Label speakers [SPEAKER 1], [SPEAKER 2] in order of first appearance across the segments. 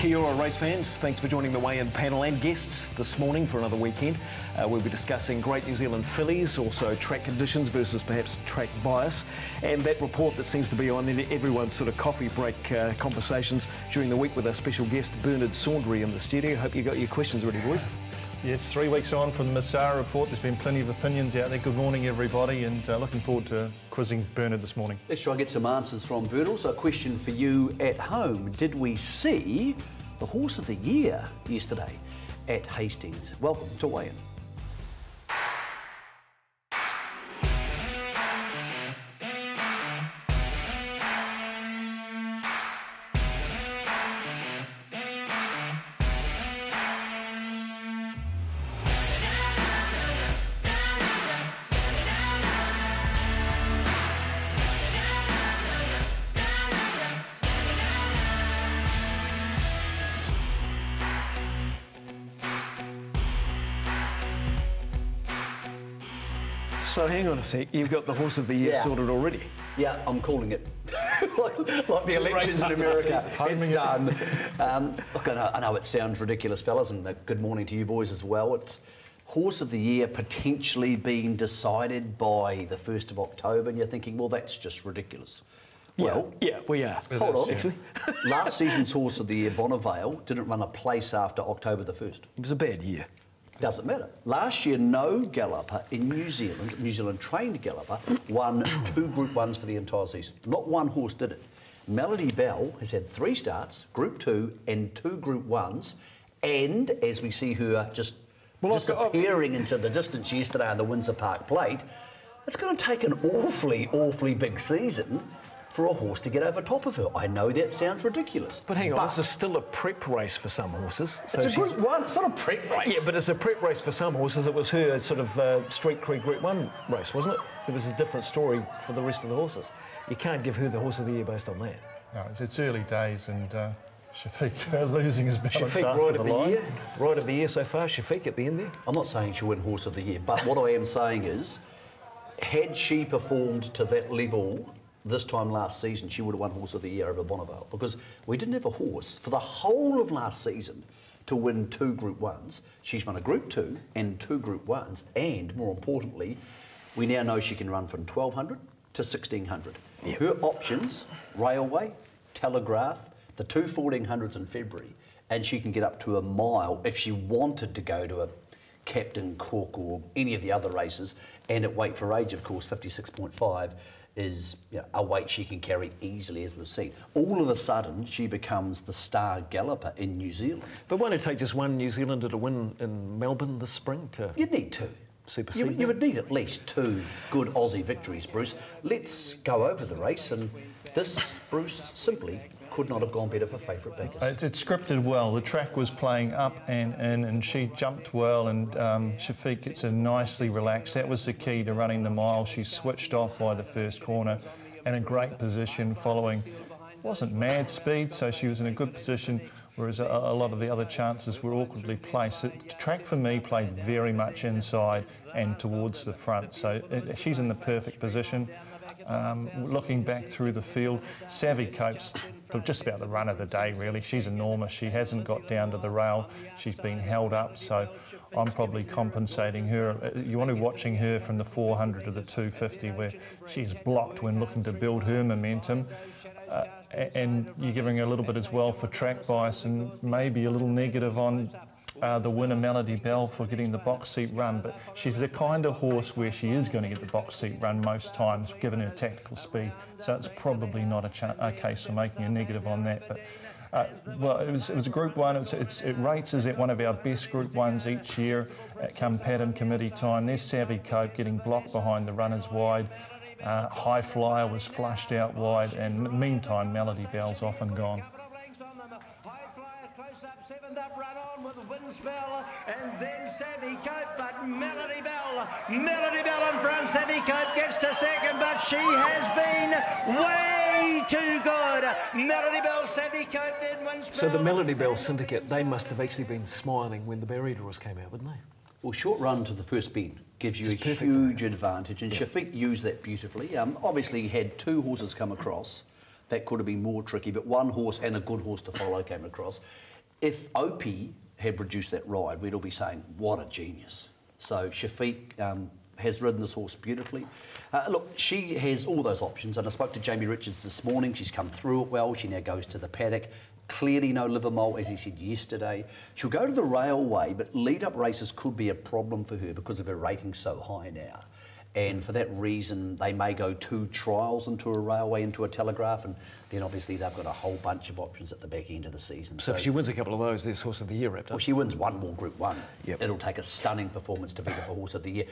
[SPEAKER 1] Kia ora race fans, thanks for joining the weigh-in panel and guests this morning for another weekend. We'll be discussing Great New Zealand fillies, also track conditions versus perhaps track bias, and that report that seems to be on everyone's sort of coffee break conversations during the week with our special guest Bernard Saundry in the studio. Hope you got your questions ready, boys.
[SPEAKER 2] Yes, 3 weeks on from the Masara report. There's been plenty of opinions out there. Good morning, everybody, and looking forward to quizzing Bernard this morning.
[SPEAKER 3] Let's try and get some answers from Bernard. Also, a question for you at home. Did we see the horse of the year yesterday at Hastings? Welcome to Weigh-In.
[SPEAKER 1] So hang on a sec, you've got the horse of the year sorted already?
[SPEAKER 3] Yeah, I'm calling it. like the elections in America, it's done. Look, I know it sounds ridiculous, fellas, and good morning to you boys as well. It's horse of the year potentially being decided by the 1st of October, and you're thinking, well, that's just ridiculous. Well,
[SPEAKER 1] yeah, we are.
[SPEAKER 3] Hold on, actually. Last season's horse of the year, Bonnevale, didn't run a place after October the 1st.
[SPEAKER 1] It was a bad year.
[SPEAKER 3] Doesn't matter. Last year, no galloper in New Zealand trained galloper, won 2 Group 1s for the entire season. Not one horse did it. Melody Bell has had 3 starts, Group 2 and 2 Group 1s, and as we see her just disappearing into the distance yesterday on the Windsor Park Plate, it's going to take an awfully big season for a horse to get over top of her. I know that sounds ridiculous.
[SPEAKER 1] But hang on, this is still a prep race for some horses. So
[SPEAKER 3] it's a Group 1, it's not a prep race.
[SPEAKER 1] Yeah, but it's a prep race for some horses. It was her sort of Street Creek Group 1 race, wasn't it? It was a different story for the rest of the horses. You can't give her the horse of the year based on that.
[SPEAKER 2] No, it's early days, and Shafiq losing his balance
[SPEAKER 1] Shafiq,
[SPEAKER 2] after the line.
[SPEAKER 1] Right of the year so far, Shafiq at the end there.
[SPEAKER 3] I'm not saying she'll win horse of the year, but what I am saying is, had she performed to that level this time last season, she would have won horse of the year over Bonnevale, because we didn't have a horse for the whole of last season to win 2 Group 1s. She's won a Group 2 and 2 Group 1s, and more importantly, we now know she can run from 1200 to 1600. Yep. Her options, Railway, Telegraph, the 2 1400s in February, and she can get up to a mile if she wanted to go to a Captain Cook or any of the other races, and at weight for age, of course, 56.5, is a weight she can carry easily, as we've seen. All of a sudden, she becomes the star galloper in New Zealand.
[SPEAKER 1] But won't it take just one New Zealander to win in Melbourne this spring to...
[SPEAKER 3] You'd need 2.
[SPEAKER 1] Supersede
[SPEAKER 3] you would need at least 2 good Aussie victories, Bruce. Let's go over the race, and this, Bruce, simply could not have gone better for favourite backers.
[SPEAKER 2] It's scripted well. The track was playing up and in, and she jumped well, and Shafiq gets her nicely relaxed. That was the key to running the mile. She switched off by the first corner, and a great position following. Wasn't mad speed, so she was in a good position, whereas a lot of the other chances were awkwardly placed. The track for me played very much inside and towards the front, so she's in the perfect position. Looking back through the field, Savvy Cope's just about the run of the day, really. She's enormous. She hasn't got down to the rail. She's been held up, so I'm probably compensating her. You want to be watching her from the 400 to the 250, where she's blocked when looking to build her momentum. And you're giving her a little bit as well for track bias, and maybe a little negative on the winner Melody Bell for getting the box seat run, but she's the kind of horse where she is going to get the box seat run most times, given her tactical speed. So it's probably not a case for making a negative on that. But well, it was a Group 1. It rates as at one of our best Group 1s each year at come Pattern Committee time. There's Savvy Cope getting blocked behind the runners wide. High Flyer was flushed out wide, and meantime Melody Bell's off and gone.
[SPEAKER 4] Seventh up, run on with Windspell, and then Savvy Cope, but Melody Bell in front. Savvy Cope gets to second, but she has been way too good. Melody Bell, Savvy Cope, then Windspell.
[SPEAKER 1] So the Melody Bell syndicate, they must have actually been smiling when the barrier draws came out, wouldn't they?
[SPEAKER 3] Well, short run to the first bend gives you a huge advantage, and Shafiq used that beautifully. Obviously, he had 2 horses come across. That could have been more tricky, but 1 horse and a good horse to follow came across. if Opie had produced that ride, we'd all be saying, what a genius. So Shafiq has ridden this horse beautifully. Look, she has all those options, and I spoke to Jamie Richards this morning. She's come through it well. She now goes to the paddock. Clearly no Livermore, as he said yesterday. She'll go to the railway, but lead-up races could be a problem for her because of her rating so high now. And for that reason, they may go 2 trials into a railway, into a Telegraph, and then obviously they've got a whole bunch of options at the back end of the season.
[SPEAKER 1] So if she wins a couple of those, there's Horse of the Year wrapped up.
[SPEAKER 3] Well, she wins one more Group 1.
[SPEAKER 1] Yep.
[SPEAKER 3] It'll take a stunning performance to be the Horse of the Year.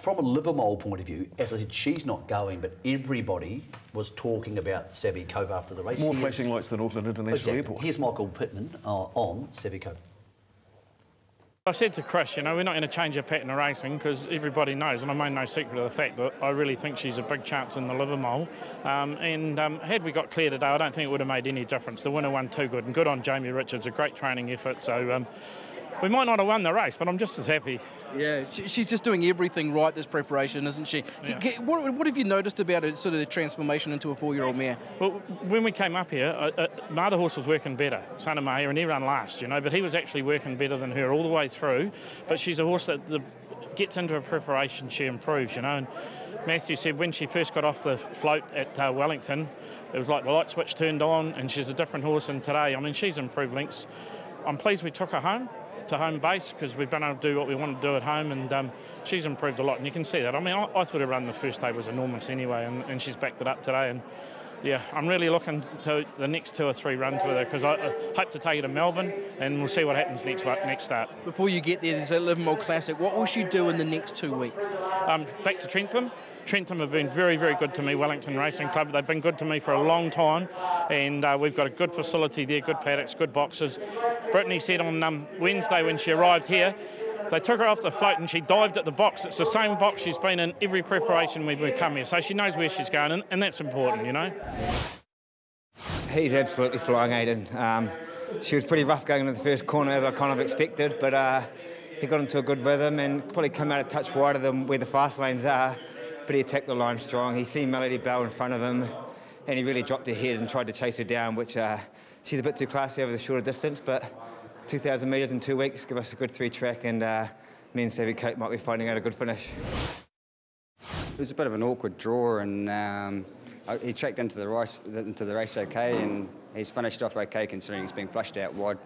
[SPEAKER 3] From a Livermore point of view, as I said, she's not going, but everybody was talking about Savvy Cope after the race.
[SPEAKER 1] More flashing lights than Auckland International Airport.
[SPEAKER 3] Here's Michael Pittman on Savvy Cope.
[SPEAKER 5] I said to Chris, you know, we're not going to change our pattern of racing because everybody knows, and I made no secret of the fact that I really think she's a big chance in the Livermore. Had we got clear today, I don't think it would have made any difference. The winner won too good, and good on Jamie Richards, a great training effort. So we might not have won the race, but I'm just as happy.
[SPEAKER 6] Yeah, she's just doing everything right this preparation, isn't she?
[SPEAKER 5] Yeah.
[SPEAKER 6] What have you noticed about her, sort of the transformation into a 4-year-old mare?
[SPEAKER 5] Well, when we came up here, my other horse was working better, Son of Mayer, and he ran last, you know, but he was actually working better than her all the way through. But she's a horse that gets into her preparation, she improves, you know. And Matthew said when she first got off the float at Wellington, it was like the light switch turned on, and she's a different horse than today. I mean, she's improved links. I'm pleased we took her home to home base because we've been able to do what we want to do at home, and she's improved a lot, and you can see that. I mean, I thought her run the first day was enormous anyway, and she's backed it up today, and yeah, I'm really looking to the next 2 or 3 runs with her because I hope to take her to Melbourne, and we'll see what happens next start.
[SPEAKER 6] Before you get there, there's a Livermore Classic. What will she do in the next 2 weeks?
[SPEAKER 5] Back to Trentham. Trentham have been very, very good to me, Wellington Racing Club. They've been good to me for a long time, and we've got a good facility there, good paddocks, good boxes. Brittany said on Wednesday when she arrived here, they took her off the float and she dived at the box. It's the same box she's been in every preparation we've come here, so she knows where she's going, and that's important, you know.
[SPEAKER 7] He's absolutely flying, Aidan. She was pretty rough going into the first corner, as I kind of expected, but he got into a good rhythm and probably come out a touch wider than where the fast lanes are. But he attacked the line strong. He seen Melody Bell in front of him, and he really dropped her head and tried to chase her down, which she's a bit too classy over the shorter distance, but 2,000 metres in 2 weeks give us a good 3-track, and me and Savvy Cope might be finding out a good finish.
[SPEAKER 8] It was a bit of an awkward draw, and he tracked into the race okay, and he's finished off okay considering he's been flushed out wide.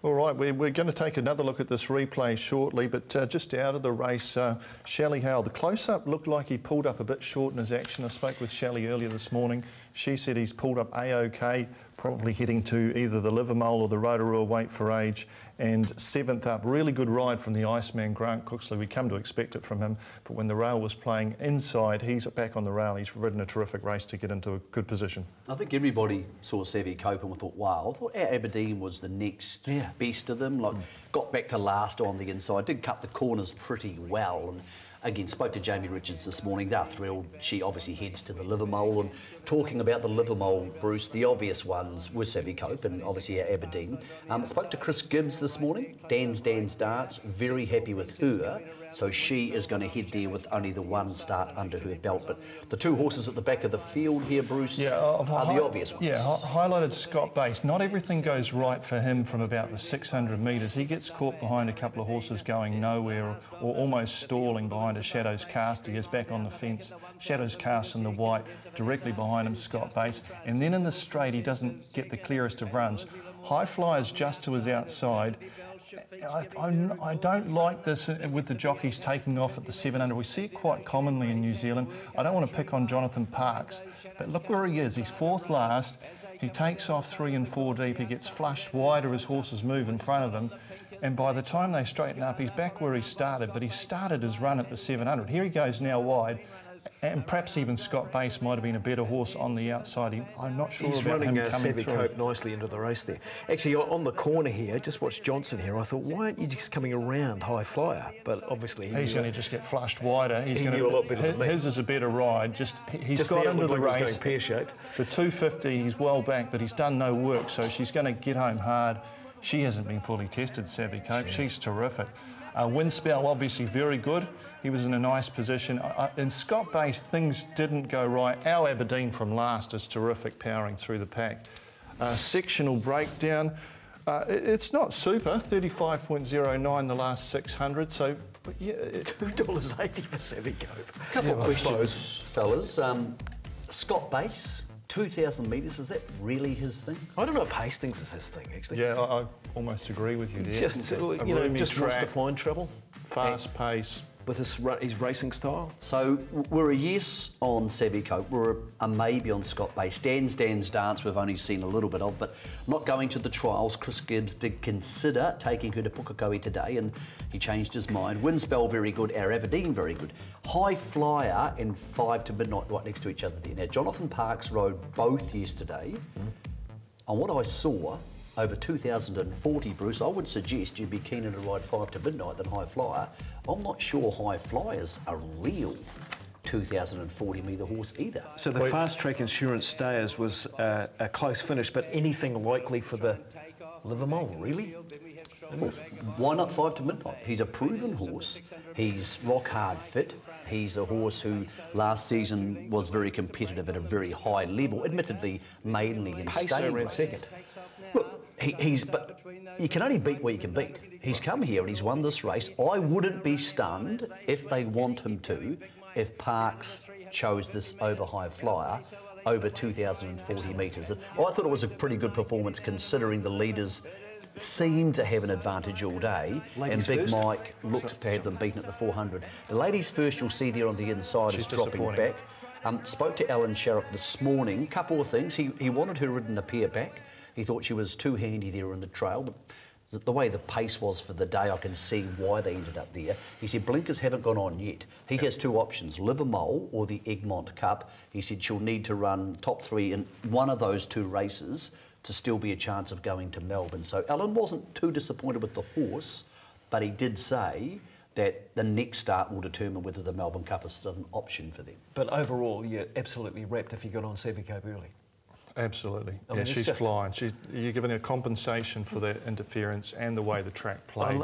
[SPEAKER 2] All right, we're going to take another look at this replay shortly, but just out of the race, Shelley Howell. The close-up looked like he pulled up a bit short in his action. I spoke with Shelley earlier this morning. She said he's pulled up A-OK, probably heading to either the Livermore or the Rotorua Weight for Age, and 7th up. Really good ride from the Iceman, Grant Cooksley. We come to expect it from him, but when the rail was playing inside, he's back on the rail. He's ridden a terrific race to get into a good position.
[SPEAKER 3] I think everybody saw Savvy Cope and thought, wow, I thought our Aberdeen was the next best of them. Like, got back to last on the inside, did cut the corners pretty well, and again, spoke to Jamie Richards this morning. They're thrilled. She obviously heads to the Livermore. And talking about the Livermore, Bruce, the obvious ones were Savvy Cope and obviously our Aberdeen. Spoke to Chris Gibbs this morning. Dan's Darts, very happy with her. So she is going to head there with only the 1 start under her belt. But the 2 horses at the back of the field here, Bruce, are the obvious ones.
[SPEAKER 2] Yeah, highlighted Scott Base. Not everything goes right for him from about the 600 metres. He gets caught behind a couple of horses going nowhere or almost stalling behind a Shadows Cast. He is back on the fence. Shadows Cast in the white, directly behind him, Scott Base. And then in the straight, he doesn't get the clearest of runs. High Flyers just to his outside. I don't like this with the jockeys taking off at the 700. We see it quite commonly in New Zealand. I don't want to pick on Jonathan Parks, but look where he is. He's 4th last. He takes off 3 and 4 deep. He gets flushed wider as horses move in front of him. And by the time they straighten up, he's back where he started, but he started his run at the 700. Here he goes now wide. And perhaps even Scott Base might have been a better horse on the outside. I'm not sure
[SPEAKER 1] he's
[SPEAKER 2] about him
[SPEAKER 1] running
[SPEAKER 2] coming
[SPEAKER 1] Savvy
[SPEAKER 2] through.
[SPEAKER 1] Cope nicely into the race there. Actually, on the corner here, just watched Johnson here. I thought, why aren't you just coming around High Flyer? But obviously
[SPEAKER 2] he's going to just get flushed wider. He's
[SPEAKER 1] he knew a lot better than me.
[SPEAKER 2] His is a better ride. He's
[SPEAKER 1] just
[SPEAKER 2] got into the race.
[SPEAKER 1] Going pear-shaped.
[SPEAKER 2] The 250, he's well back, but he's done no work, so she's going to get home hard. She hasn't been fully tested, Savvy Cope. She's terrific. Wind spell, obviously very good. He was in a nice position. In Scott Base, things didn't go right. Our Aberdeen from last is terrific, powering through the pack. Sectional breakdown. It's not super, 35.09 the last 600, so but yeah,
[SPEAKER 1] $2.80 for Savvy Cope.
[SPEAKER 3] Couple of questions, fellas. Scott Bass, 2,000 metres, is that really his thing?
[SPEAKER 1] I don't know if Hastings is his thing, actually.
[SPEAKER 2] Yeah, I almost agree with you there.
[SPEAKER 1] Just, just wants to find trouble.
[SPEAKER 2] Fast pace.
[SPEAKER 1] With his racing style.
[SPEAKER 3] So we're a yes on Savvy Cope, we're a maybe on Scott Bass. Dan's Dance we've only seen a little bit of, but not going to the trials. Chris Gibbs did consider taking her to Pukekohe today and he changed his mind. Windspell very good, our Aberdeen very good. High Flyer and 5 to Midnight right next to each other there. Now Jonathan Parks rode both yesterday. On what I saw, over 2,040, Bruce, I would suggest you'd be keener to ride 5 to Midnight than High Flyer. I'm not sure High Flyer's a real 2,040 metre horse either.
[SPEAKER 1] So the Fast Track Insurance Stayers was a close finish, but anything likely for the Livermore, really?
[SPEAKER 3] Why not 5 to Midnight? He's a proven horse. He's rock hard fit. He's a horse who last season was very competitive at a very high level, admittedly mainly in staying
[SPEAKER 1] ran second.
[SPEAKER 3] Look, but you can only beat what you can beat. He's come here and he's won this race. I wouldn't be stunned if they want him to, if Parks chose this over High Flyer over 2,040 metres. I thought it was a pretty good performance considering the leaders seemed to have an advantage all day,
[SPEAKER 1] Ladies
[SPEAKER 3] and Big
[SPEAKER 1] first.
[SPEAKER 3] Mike looked to have them beaten at the 400. The ladies first, you'll see there on the inside, is dropping back. Spoke to Alan Sharrock this morning, couple of things. He wanted her ridden a pair back. He thought she was too handy there in the trail, but the way the pace was for the day, I can see why they ended up there. He said blinkers haven't gone on yet. He has two options, Livermore or the Egmont Cup. He said she'll need to run top 3 in one of those 2 races to still be a chance of going to Melbourne. So Alan wasn't too disappointed with the horse, but he did say that the next start will determine whether the Melbourne Cup is still an option for them.
[SPEAKER 1] But overall, you're absolutely wrapped if you got on Savvy Cope early.
[SPEAKER 2] Absolutely.
[SPEAKER 1] I mean,
[SPEAKER 2] she's flying. You're giving her compensation for that interference and the way the track played.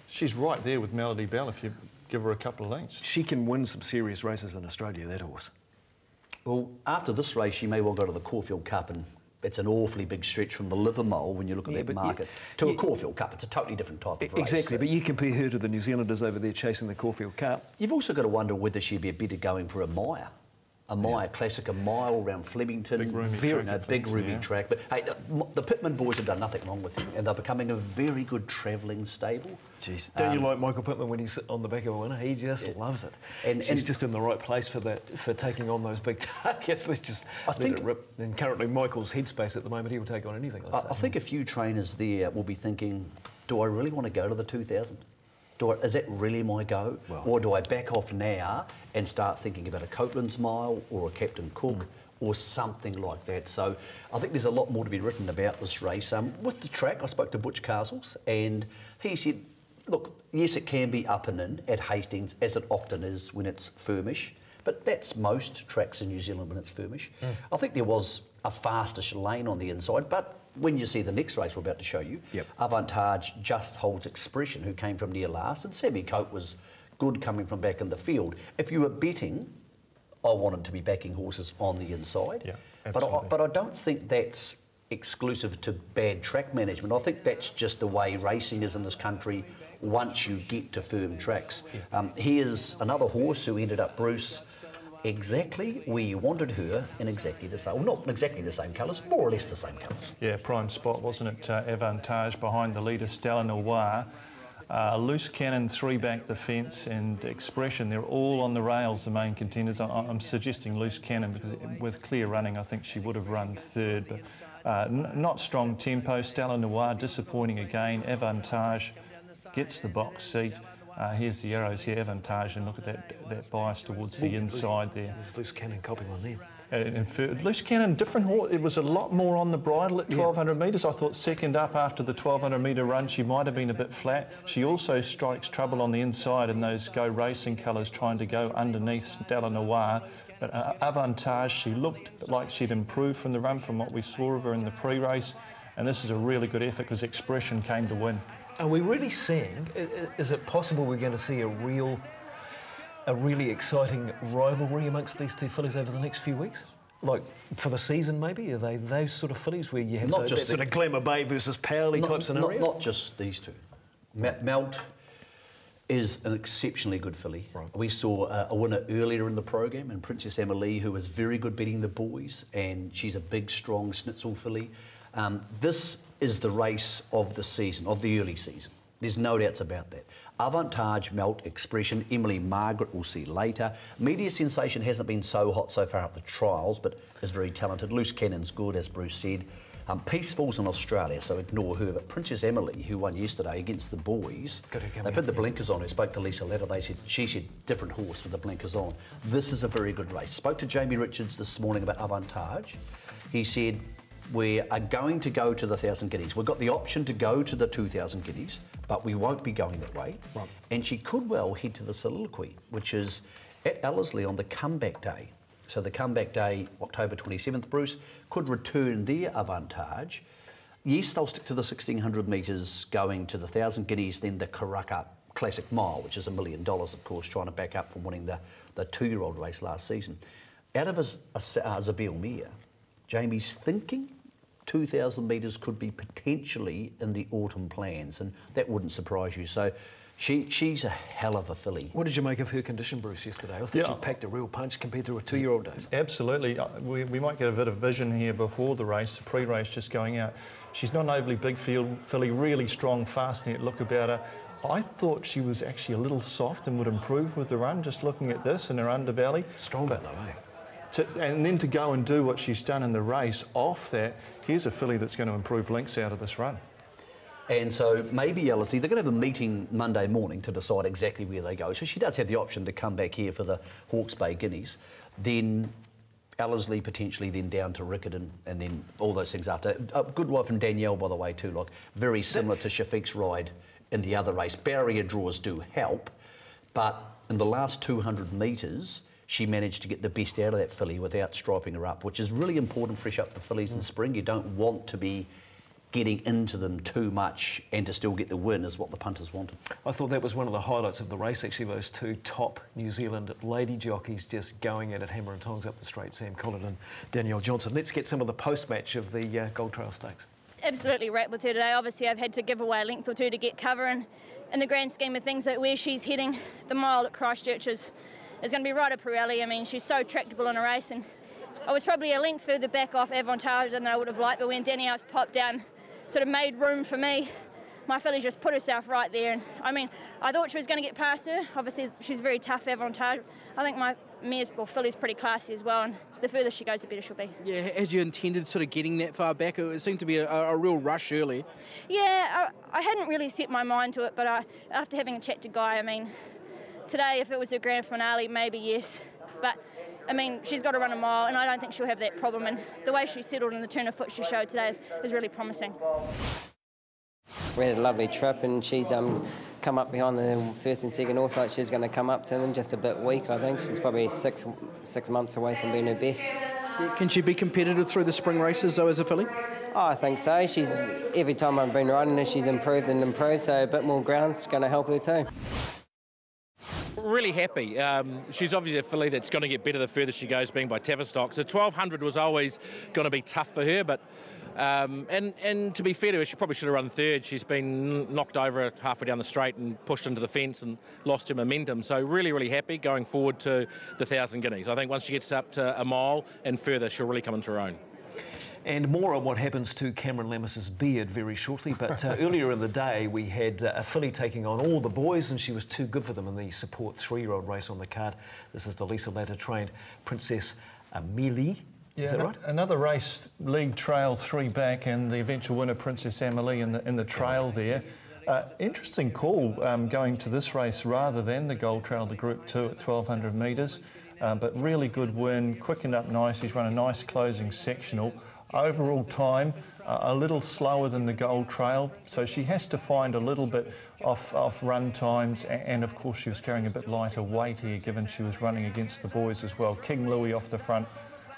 [SPEAKER 2] She's right there with Melody Bell if you give her a couple of lengths.
[SPEAKER 1] She can win some serious races in Australia, that horse.
[SPEAKER 3] Well, after this race, she may well go to the Caulfield Cup, and it's an awfully big stretch from the Livermore when you look at that market to a Caulfield Cup. It's a totally different type of race.
[SPEAKER 1] Exactly, but you compare her to the New Zealanders over there chasing the Caulfield Cup.
[SPEAKER 3] You've also got to wonder whether she'd be better going for a mile. A mile classic, a mile around Flemington, big roomy track. But hey, the Pittman boys have done nothing wrong with him, and they're becoming a very good travelling stable.
[SPEAKER 1] Jeez, don't you like Michael Pittman when he's on the back of a winner? He just loves it. And she's just in the right place for taking on those big targets. Let's just let it rip. And currently, Michael's headspace at the moment, he will take on anything.
[SPEAKER 3] I think a few trainers there will be thinking, do I really want to go to the 2000? Is that really my go? Or do I back off now and start thinking about a Copeland's Mile or a Captain Cook or something like that? So I think there's a lot more to be written about this race. With the track, I spoke to Butch Castles and he said, look, yes, it can be up and in at Hastings, as it often is when it's firmish, but that's most tracks in New Zealand when it's firmish. I think there was a fastish lane on the inside, but when you see the next race we're about to show you, Avantage just holds Expression, who came from near last, and Savvy Cope was good coming from back in the field. If you were betting, I wanted to be backing horses on the inside. But I don't think that's exclusive to bad track management. I think that's just the way racing is in this country once you get to firm tracks. Here's another horse who ended up, Bruce, exactly where you wanted her in exactly the same, well, not exactly the same colours, more or less the same colours.
[SPEAKER 2] Yeah, prime spot, wasn't it? Avantage behind the leader, Stella Noir. Loose Cannon, 3-back defence, and Expression, they're all on the rails, the main contenders. I'm suggesting Loose Cannon because with clear running, I think she would have run 3rd, but not strong tempo. Stella Noir disappointing again. Avantage gets the box seat. Here's the arrows here, Avantage, and look at that bias towards the inside there.
[SPEAKER 1] There's Loose Cannon copying on them.
[SPEAKER 2] And Loose Cannon, different horse. It was a lot more on the bridle at 1,200 metres. I thought second up after the 1,200 metre run, she might have been a bit flat. She also strikes trouble on the inside in those Go Racing colours, trying to go underneath Stella Noir. But Avantage, she looked like she'd improved from the run from what we saw of her in the pre-race. And this is a really good effort because Expression came to win.
[SPEAKER 1] Are we really seeing, is it possible we're going to see a really exciting rivalry amongst these two fillies over the next few weeks? like for the season maybe? Are they those sort of fillies where you have
[SPEAKER 3] Not just
[SPEAKER 1] that sort of Glamour Bay versus Powley type scenario?
[SPEAKER 3] Not just these two. Melt is an exceptionally good filly. Right. We saw a winner earlier in the program, and Princess Emily, who was very good beating the boys, and she's a big, strong schnitzel filly. This is the race of the season, of the early season. There's no doubts about that. Avantage, Melt, Expression, Emily Margaret we'll see later. Media Sensation hasn't been so hot so far at the trials, but is very talented. Loose Cannon's good, as Bruce said. Peaceful's in Australia, so ignore her. But Princess Emily, who won yesterday against the boys, they put the blinkers on her. Spoke to Lisa Letter. She said different horse with the blinkers on. This is a very good race. Spoke to Jamie Richards this morning about Avantage. He said, we are going to go to the 1,000 guineas. We've got the option to go to the 2,000 guineas, but we won't be going that way. Right. And she could well head to the Soliloquy, which is at Ellerslie on the comeback day. So the comeback day, October 27th, Bruce, could return their Avantage. Yes, they'll stick to the 1,600 metres going to the 1,000 guineas, then the Karaka Classic Mile, which is $1 million, of course, trying to back up from winning the two-year-old race last season. Out of Zabel Mare, Jamie's thinking 2,000 metres could be potentially in the autumn plans, and that wouldn't surprise you. So she's a hell of a filly.
[SPEAKER 1] What did you make of her condition, Bruce, yesterday? I thought she packed a real punch compared to a two-year-old days.
[SPEAKER 2] Absolutely. We might get a bit of vision here before the race, the pre-race just going out. She's not an overly big filly, really strong, fast net look about her. I thought she was actually a little soft and would improve with the run, just looking at this and her underbelly.
[SPEAKER 1] Strong though, eh?
[SPEAKER 2] And then to go and do what she's done in the race off that, here's a filly that's going to improve links out of this run.
[SPEAKER 3] And so maybe Ellerslie, they're going to have a meeting Monday morning to decide exactly where they go. So she does have the option to come back here for the Hawke's Bay Guineas. Then Ellerslie potentially then down to Rickett and then all those things after. A good ride from Danielle, by the way, too. Like very similar to Shafiq's ride in the other race. Barrier draws do help, but in the last 200 metres, she managed to get the best out of that filly without striping her up, which is really important fresh up for fillies in spring. You don't want to be getting into them too much and to still get the win is what the punters wanted.
[SPEAKER 1] I thought that was one of the highlights of the race, actually, those two top New Zealand lady jockeys just going at it, hammer and tongs up the straight, Sam Collett and Danielle Johnson. Let's get some of the post-match of the Gold Trail Stakes.
[SPEAKER 9] Absolutely wrapped with her today. Obviously, I've had to give away a length or two to get cover, and in the grand scheme of things, where she's heading, the mile at Christchurch is going to be right up her alley. I mean, she's so tractable in a race, and I was probably a length further back off Avantage than I would have liked, but when Danielle's popped down, sort of made room for me, my filly just put herself right there. And I mean, I thought she was going to get past her. Obviously, she's very tough, Avantage. I think my filly's pretty classy as well, and the further she goes, the better she'll be.
[SPEAKER 6] Yeah, as you intended sort of getting that far back, it seemed to be a real rush early.
[SPEAKER 9] Yeah, I hadn't really set my mind to it, but after having a chat to Guy, I mean, today, if it was her grand finale, maybe yes. But, I mean, she's got to run a mile, and I don't think she'll have that problem. And the way she settled and the turn of foot she showed today is really promising.
[SPEAKER 10] We had a lovely trip, and she's come up behind the first and second horse like she's going to come up to them, just a bit weak, I think. She's probably six months away from being her best.
[SPEAKER 6] Can she be competitive through the spring races, though, as a filly?
[SPEAKER 10] Oh, I think so. Every time I've been riding her, she's improved and improved, so a bit more ground's going to help her too.
[SPEAKER 11] Really happy. She's obviously a filly that's going to get better the further she goes, being by Tavistock. So 1,200 was always going to be tough for her, but and to be fair to her, she probably should have run third. She's been knocked over halfway down the straight and pushed into the fence and lost her momentum. So really, really happy going forward to the 1,000 guineas. I think once she gets up to a mile and further, she'll really come into her own.
[SPEAKER 1] And more on what happens to Cameron Lammis's beard very shortly. But earlier in the day, we had a filly taking on all the boys, and she was too good for them in the support 3-year-old race on the card. This is the Lisa Latter trained Princess Amelie.
[SPEAKER 2] Yeah,
[SPEAKER 1] is that right?
[SPEAKER 2] Another race, league trail 3 back, and the eventual winner, Princess Amelie, in the trail there. Interesting call going to this race rather than the Gold Trail, the Group 2 at 1,200 metres. But really good win, quickened up nice. He's run a nice closing sectional. Overall time, a little slower than the Gold Trail, so she has to find a little bit off run times, and of course she was carrying a bit lighter weight here, given she was running against the boys as well. King Louis off the front,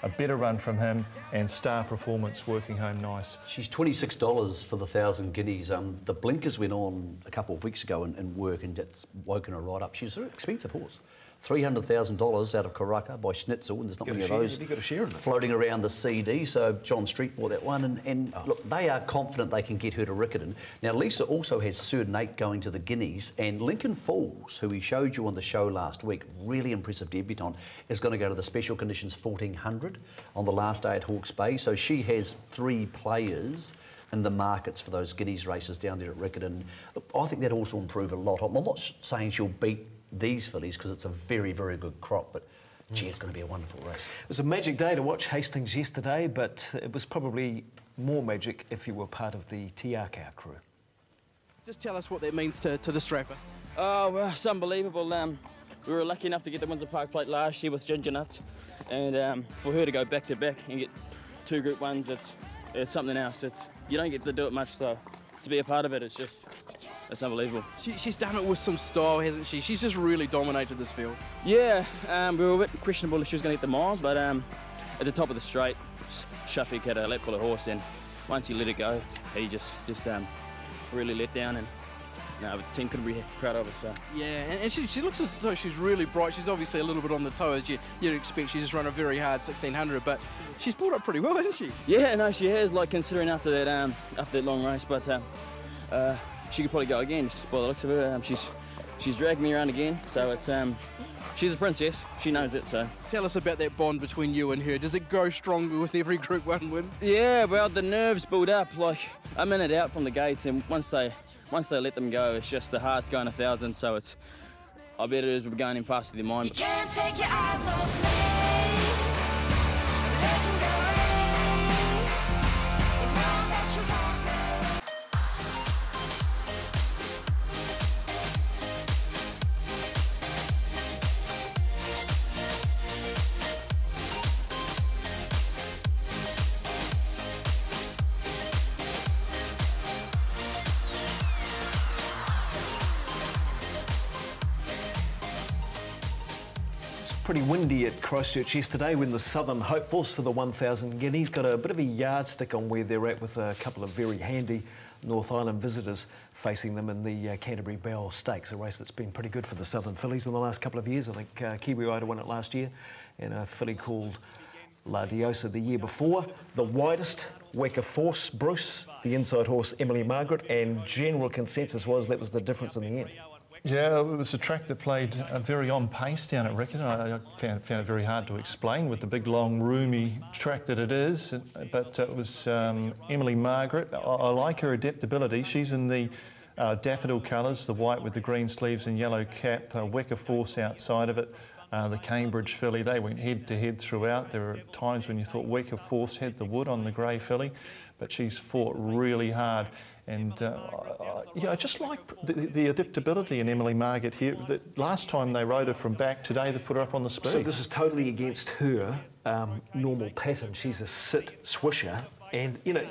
[SPEAKER 2] a better run from him, and Star Performance working home nice.
[SPEAKER 3] She's $26 for the 1,000 guineas. The blinkers went on a couple of weeks ago in work, and it's woken her right up. She's an expensive horse. $300,000 out of Karaka by Schnitzel, and there's not many of those
[SPEAKER 1] got a share in it.
[SPEAKER 3] floating around the CD. So John Street bought that one, and look, they are confident they can get her to Riccarton. Now Lisa also has Sir Nate going to the Guineas, and Lincoln Falls, who we showed you on the show last week, really impressive debutant, is going to go to the Special Conditions 1400 on the last day at Hawke's Bay. So she has 3 players in the markets for those Guineas races down there at Riccarton. Look, I think that also improve a lot. I'm not saying she'll beat these fillies because it's a very, very good crop, but gee, it's going to be a wonderful race.
[SPEAKER 1] It was a magic day to watch Hastings yesterday, but it was probably more magic if you were part of the Tiakau crew.
[SPEAKER 6] Just tell us what that means to the strapper.
[SPEAKER 12] Oh, well, it's unbelievable. We were lucky enough to get the Windsor Park Plate last year with Ginger Nuts, and for her to go back to back and get 2 Group 1s, it's something else. You don't get to do it much, so to be a part of it, it's unbelievable.
[SPEAKER 6] She's done it with some style, hasn't she? She's just really dominated this field.
[SPEAKER 12] Yeah, we were a bit questionable if she was going to get the mile, but at the top of the straight, Shafiq had a lap full of horse, and once he let it go, he just really let down, and the team couldn't be proud of it. So.
[SPEAKER 6] Yeah, and she looks as though she's really bright. She's obviously a little bit on the toe, as you'd expect. She just run a very hard 1600, but she's pulled up pretty well, hasn't she?
[SPEAKER 12] Yeah, no, she has. Like considering after that long race, but she could probably go again. Just by the looks of her, she's dragged me around again. So it's she's a princess. She knows it. So
[SPEAKER 6] tell us about that bond between you and her. Does it grow stronger with every Group 1 win?
[SPEAKER 12] Yeah, well, the nerves build up. Like a minute out from the gates, and once they let them go, it's just the heart's going 1,000. So I bet it is we're going in faster than mine.
[SPEAKER 13] You can't take your eyes off me. Legendary. You know that you want me.
[SPEAKER 1] Pretty windy at Christchurch yesterday when the Southern Hopefuls for the 1,000 Guineas got a bit of a yardstick on where they're at, with a couple of very handy North Island visitors facing them in the Canterbury Bell Stakes, a race that's been pretty good for the Southern fillies in the last couple of years. I think Kiwi Ida won it last year, and a filly called La Diosa the year before. The widest, Weka Force, Bruce, the inside horse Emily Margaret, and general consensus was that was the difference in the end.
[SPEAKER 2] Yeah, it was a track that played very on pace down at Riccarton. I found it very hard to explain with the big, long, roomy track that it is. But it was Emily Margaret. I like her adaptability. She's in the daffodil colours, the white with the green sleeves and yellow cap. Weka Force outside of it. The Cambridge filly, they went head to head throughout. There were times when you thought Weka Force had the wood on the grey filly, but she's fought really hard. And yeah, I just like the adaptability in Emily Margaret here. The last time they rode her from back, today they put her up on the speed.
[SPEAKER 1] So this is totally against her normal pattern. She's a sit swisher, and you know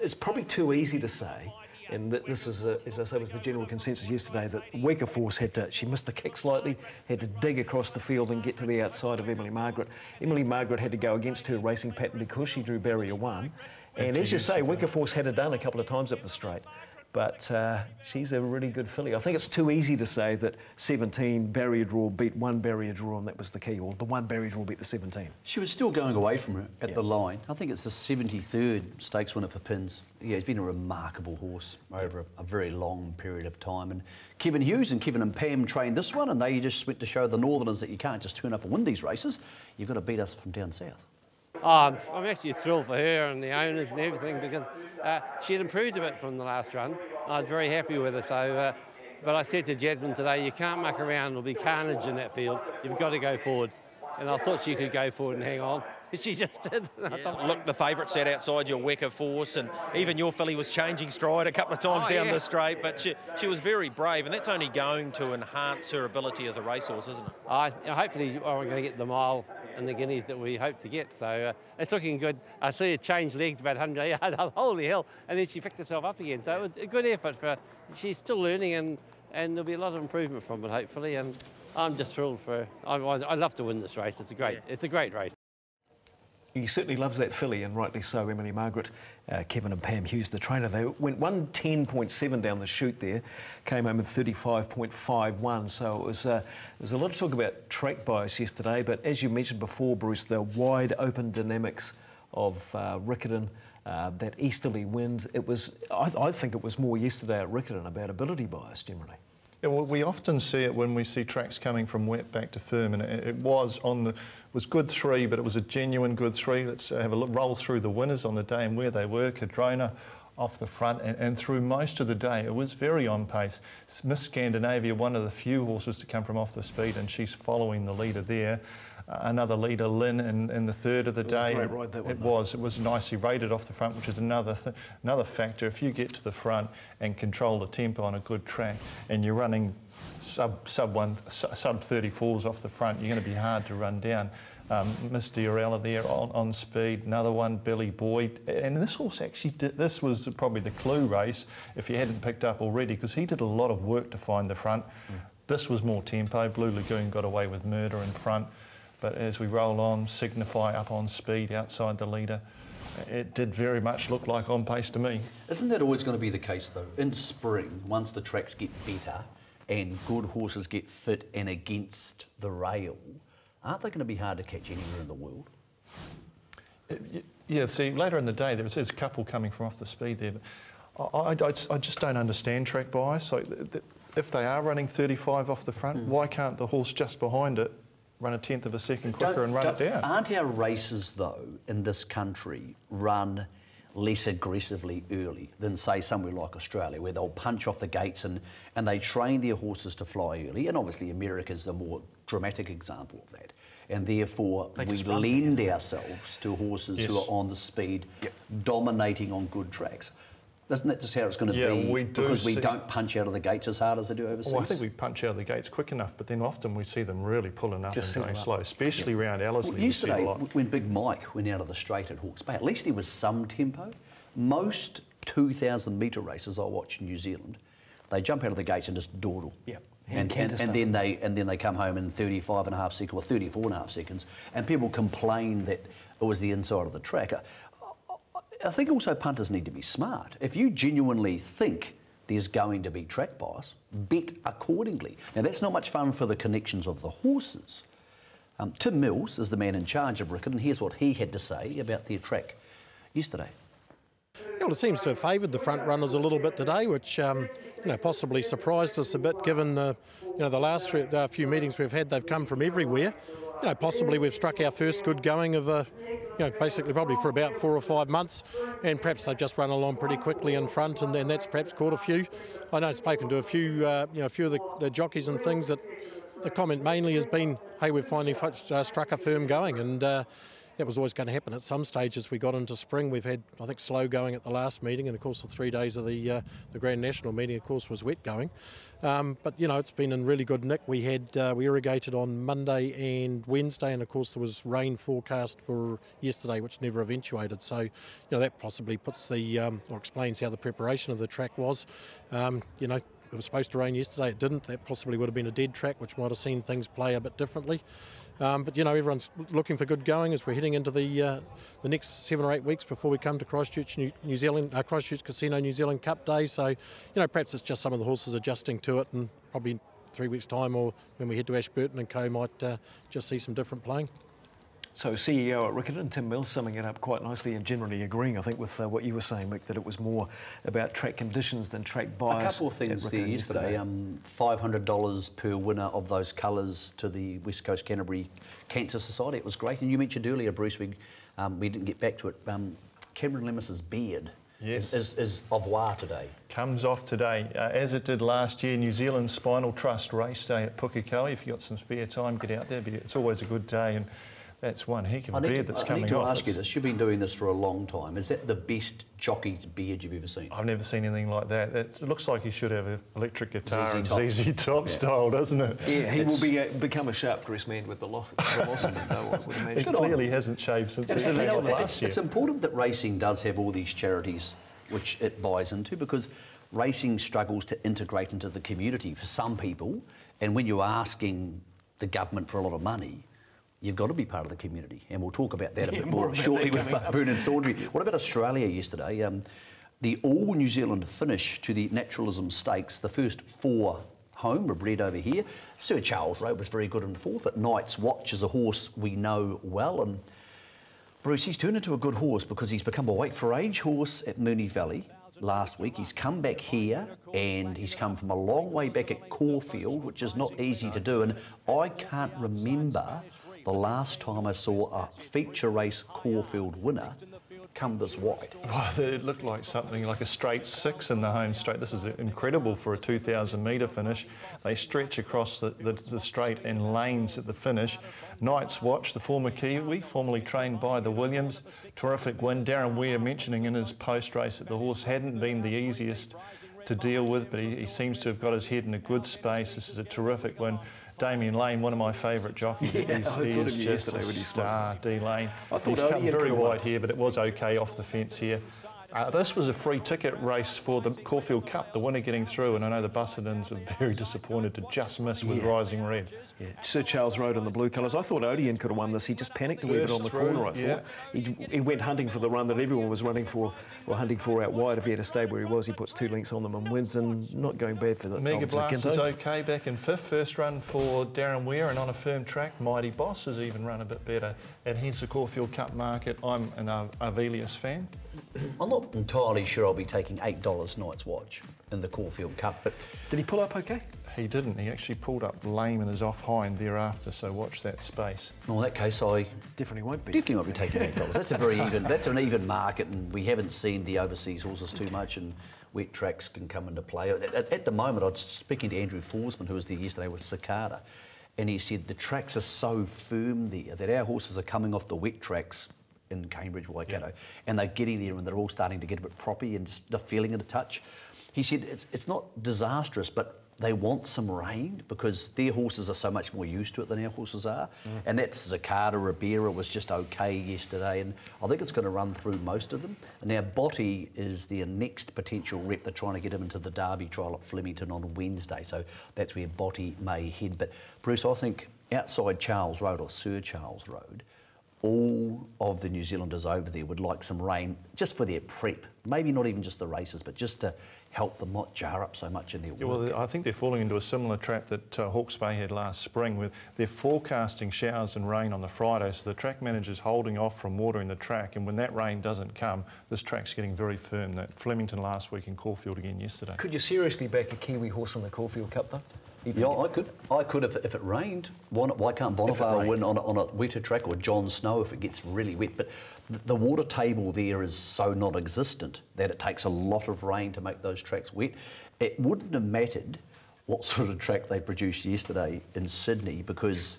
[SPEAKER 1] it's probably too easy to say. And this is, as I say, was the general consensus yesterday that Weka Force she missed the kick slightly, had to dig across the field and get to the outside of Emily Margaret. Emily Margaret had to go against her racing pattern because she drew barrier 1. And as you say, Weka Force had it done a couple of times up the straight. But she's a really good filly. I think it's too easy to say that 17 barrier draw beat 1 barrier draw, and that was the key, or the 1 barrier draw beat the 17.
[SPEAKER 3] She was still going away from her at the line. I think it's the 73rd stakes winner for Pins. Yeah, he's been a remarkable horse over a very long period of time. And Kevin Hughes and Kevin and Pam trained this one, and they just went to show the Northerners that you can't just turn up and win these races. You've got to beat us from down south.
[SPEAKER 14] Oh, I'm actually thrilled for her and the owners and everything, because she had improved a bit from the last run. I was very happy with her. So, but I said to Jasmine today, you can't muck around. There'll be carnage in that field. You've got to go forward. And I thought she could go forward and hang on. She just did.
[SPEAKER 15] Yeah. Look, the favourite sat outside your Weka Force, and even your filly was changing stride a couple of times down the straight, but she was very brave, and that's only going to enhance her ability as a racehorse, isn't it?
[SPEAKER 14] Hopefully I'm going to get the mile and the Guineas that we hope to get, so it's looking good. I see her change legs about 100 yards, holy hell, and then she picked herself up again, so it was a good effort for her. She's still learning, and there'll be a lot of improvement from it, hopefully, and I'm just thrilled for her. I'd love to win this race. It's a great race.
[SPEAKER 1] He certainly loves that filly, and rightly so. Emily Margaret, Kevin and Pam Hughes, the trainer. They went 110.7 down the chute there, came home with 35.51. So it was a lot of talk about track bias yesterday, but as you mentioned before, Bruce, the wide open dynamics of Riccarton, that easterly wind, it was. I think it was more yesterday at Riccarton about ability bias generally.
[SPEAKER 2] Yeah, well, we often see it when we see tracks coming from wet back to firm, and it was good 3, but it was a genuine good 3. Let's have a look, roll through the winners on the day and where they were. Cadrona off the front, and through most of the day it was very on pace. Miss Scandinavia, one of the few horses to come from off the speed, and she's following the leader there. Another leader, Lynn, in the third of the day.
[SPEAKER 1] It was a great ride, that one.
[SPEAKER 2] It was nicely rated off the front, which is another factor. If you get to the front and control the tempo on a good track, and you're running sub 34s off the front, you're going to be hard to run down. Miss Diorella there on speed, another one, Billy Boyd, and this horse actually did. This was probably the clue race if you hadn't picked up already, because he did a lot of work to find the front. This was more tempo. Blue Lagoon got away with Murder in front. But as we roll on, Signify up on speed outside the leader. It did very much look like on pace to me.
[SPEAKER 3] Isn't that always going to be the case, though? In spring, once the tracks get better and good horses get fit and against the rail, aren't they going to be hard to catch anywhere in the world?
[SPEAKER 2] Yeah, see, later in the day, there's a couple coming from off the speed there. But I just don't understand track bias. So if they are running 35 off the front, why can't the horse just behind it run a tenth of a second quicker and run it down?
[SPEAKER 3] Aren't our races, though, in this country run less aggressively early than, say, somewhere like Australia, where they'll punch off the gates and they train their horses to fly early? And obviously America's the more dramatic example of that. And therefore we lend ourselves to horses who are on the speed, dominating on good tracks. Isn't that just how it's going to be? Because we don't punch out of the gates as hard as they do overseas?
[SPEAKER 2] Well, I think we punch out of the gates quick enough, but then often we see them really pulling up and going slow, especially around Ellerslie.
[SPEAKER 3] Well, yesterday, when Big Mike went out of the straight at Hawke's Bay, at least there was some tempo. Most 2,000 metre races I watch in New Zealand, they jump out of the gates and just dawdle.
[SPEAKER 1] Yeah.
[SPEAKER 3] And then they come home in 35.5 seconds or 34.5 seconds, and people complain that it was the inside of the track. I think also punters need to be smart. If you genuinely think there's going to be track bias, bet accordingly. Now, that's not much fun for the connections of the horses. Tim Mills is the man in charge of Riccarton, and here's what he had to say about their track yesterday.
[SPEAKER 16] Well, it seems to have favoured the front runners a little bit today, which possibly surprised us a bit, given the last few meetings we've had. They've come from everywhere. Possibly we've struck our first good going of basically probably for about 4 or 5 months, and perhaps they've just run along pretty quickly in front, and then that's perhaps caught a few. I know I've spoken to a few of the jockeys and things, that the comment mainly has been, hey, we've finally struck a firm going, and that was always going to happen at some stage as we got into spring. We've had, I think, slow going at the last meeting, and of course the 3 days of the Grand National meeting, of course, was wet going. But it's been in really good nick. We irrigated on Monday and Wednesday, and of course there was rain forecast for yesterday, which never eventuated. So that possibly puts or explains how the preparation of the track was. It was supposed to rain yesterday, it didn't. That possibly would have been a dead track, which might have seen things play a bit differently. But everyone's looking for good going as we're heading into the next 7 or 8 weeks before we come to Christchurch, New Zealand, Christchurch Casino New Zealand Cup Day. So perhaps it's just some of the horses adjusting to it, and probably 3 weeks' time, or when we head to Ashburton and Co, might just see some different playing.
[SPEAKER 1] So CEO at Riccarton, Tim Mills, summing it up quite nicely and generally agreeing, I think, with what you were saying, Mick, that it was more about track conditions than track bias.
[SPEAKER 3] A couple of things there yesterday. $500 per winner of those colours to the West Coast Canterbury Cancer Society. It was great. And you mentioned earlier, Bruce, we didn't get back to it, Cameron Lemis's beard.
[SPEAKER 2] Yes.
[SPEAKER 3] Is au revoir today.
[SPEAKER 2] Comes off today, as it did last year. New Zealand Spinal Trust race day at Pukekohe. If you've got some spare time, get out there. It's always a good day, and that's one heck of a beard that's coming off.
[SPEAKER 3] I need to ask you this. You've been doing this for a long time. Is that the best jockey's beard you've ever seen?
[SPEAKER 2] I've never seen anything like that. It looks like he should have an electric guitar and ZZ Top style, doesn't it?
[SPEAKER 1] Yeah, he will become a sharp-dressed man with the loss in it, though, I would imagine.
[SPEAKER 2] He clearly hasn't shaved since last year.
[SPEAKER 3] It's important that racing does have all these charities which it buys into, because racing struggles to integrate into the community for some people, and when you're asking the government for a lot of money, you've got to be part of the community. And we'll talk about that a bit more shortly with Bernard Saundry. What about Australia yesterday? The all New Zealand finish to the Naturalism Stakes, the first 4 home were bred over here. Sir Charles Road was very good in the 4th, but Night's Watch is a horse we know well. And Bruce, he's turned into a good horse because he's become a weight for age horse at Moonee Valley last week. He's come back here and he's come from a long way back at Caulfield, which is not easy to do. And I can't remember the last time I saw a feature race Caulfield winner come this wide.
[SPEAKER 2] Well, it looked like something like a straight 6 in the home straight. This is incredible for a 2,000 metre finish. They stretch across the straight and lanes at the finish. Night's Watch, the former Kiwi, formerly trained by the Williams. Terrific win. Darren Weir mentioning in his post-race that the horse hadn't been the easiest to deal with, but he seems to have got his head in a good space. This is a terrific win. Damien Lane, one of my favourite jockeys. He is just a star, D Lane. He's come very wide here, but it was okay off the fence here. This was a free ticket race for the Caulfield Cup, the winner getting through, and I know the Busseltons were very disappointed to just miss with Rising Red.
[SPEAKER 1] Yeah. Sir Charles Road in the blue colours. I thought Odeon could have won this. He just panicked a wee bit on the corner, I thought. He went hunting for the run that everyone was running for, or hunting for out wide. If he had to stay where he was, he puts 2 lengths on them and wins, and not going bad for the
[SPEAKER 2] Mega Blast is okay back in 5th. First run for Darren Weir, and on a firm track, Mighty Boss has even run a bit better. And hence the Caulfield Cup market. I'm an Avelius fan.
[SPEAKER 3] I'm not entirely sure I'll be taking $8 Night's Watch in the Caulfield Cup, but
[SPEAKER 1] did he pull up okay?
[SPEAKER 2] He didn't. He actually pulled up lame in his off-hind thereafter, so watch that space.
[SPEAKER 3] Well, in that case, I
[SPEAKER 1] definitely won't be.
[SPEAKER 3] Definitely won't be taking $8. That's a very even. That's an even market, and we haven't seen the overseas horses too much, and wet tracks can come into play. At the moment, I was speaking to Andrew Forsman, who was there yesterday with Cicada, and he said the tracks are so firm there that our horses are coming off the wet tracks in Cambridge, Waikato, and they're getting there and they're all starting to get a bit proppy and just feeling it a touch. He said it's not disastrous, but they want some rain because their horses are so much more used to it than our horses are. And that's Zacada, Ribera was just okay yesterday, and I think it's going to run through most of them. And now Botti is their next potential rep. They're trying to get him into the Derby trial at Flemington on Wednesday, so that's where Botti may head. But Bruce, I think outside Charles Road or Sir Charles Road, all of the New Zealanders over there would like some rain just for their prep. Maybe not even just the races, but just to help them not jar up so much in their work.
[SPEAKER 2] Yeah, well, I think they're falling into a similar trap that Hawke's Bay had last spring, with they're forecasting showers and rain on the Friday, so the track manager's holding off from watering the track, and when that rain doesn't come, this track's getting very firm. That Flemington last week and Caulfield again yesterday.
[SPEAKER 1] Could you seriously back a Kiwi horse in the Caulfield Cup, though?
[SPEAKER 3] Yeah, I could if it rained. Why can't Bonifar win on a wetter track, or John Snow if it gets really wet? But the water table there is so non-existent that it takes a lot of rain to make those tracks wet. It wouldn't have mattered what sort of track they produced yesterday in Sydney, because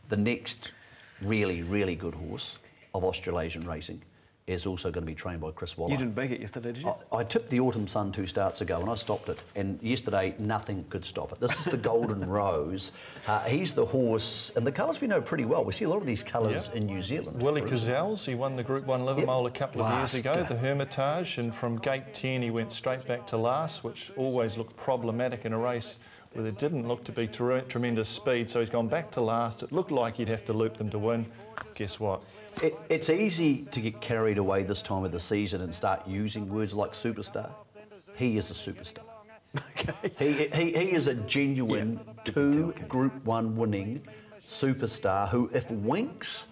[SPEAKER 3] the next really, really good horse of Australasian racing is also going to be trained by Chris Waller.
[SPEAKER 1] You didn't back it yesterday, did you?
[SPEAKER 3] I tipped the Autumn Sun 2 starts ago and I stopped it, and yesterday nothing could stop it. This is the Golden Rose. He's the horse, and the colours we know pretty well. We see a lot of these colours in New Zealand.
[SPEAKER 2] Willie Cazelles, he won the Group 1 Livermole a couple of years ago, the Hermitage, and from gate 10 he went straight back to last, which always looked problematic in a race where there didn't look to be tremendous speed, so he's gone back to last. It looked like he'd have to loop them to win. Guess what?
[SPEAKER 3] It's easy to get carried away this time of the season and start using words like superstar. He is a superstar. Okay. He is a genuine 2 Group 1 winning superstar who, if Winks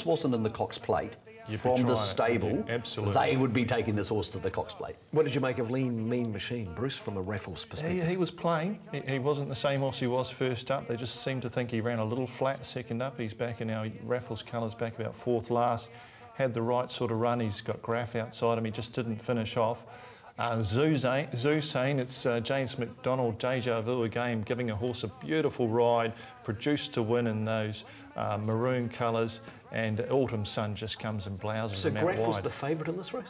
[SPEAKER 3] wasn't in the Cox Plate from the stable, they would be taking this horse to the Cox Plate.
[SPEAKER 1] What did you make of Lean Mean Machine, Bruce, from a Raffles perspective?
[SPEAKER 2] He was playing. He wasn't the same horse he was first up. They just seemed to think he ran a little flat second up. He's back in our Raffles colours, back about 4th last. Had the right sort of run. He's got Graf outside him. He just didn't finish off. Zusane, it's James McDonald, Deja Vu again, giving a horse a beautiful ride, produced to win in those maroon colours, and Autumn Sun just comes and blouses him out wide.
[SPEAKER 1] So Graf was the favourite in this race?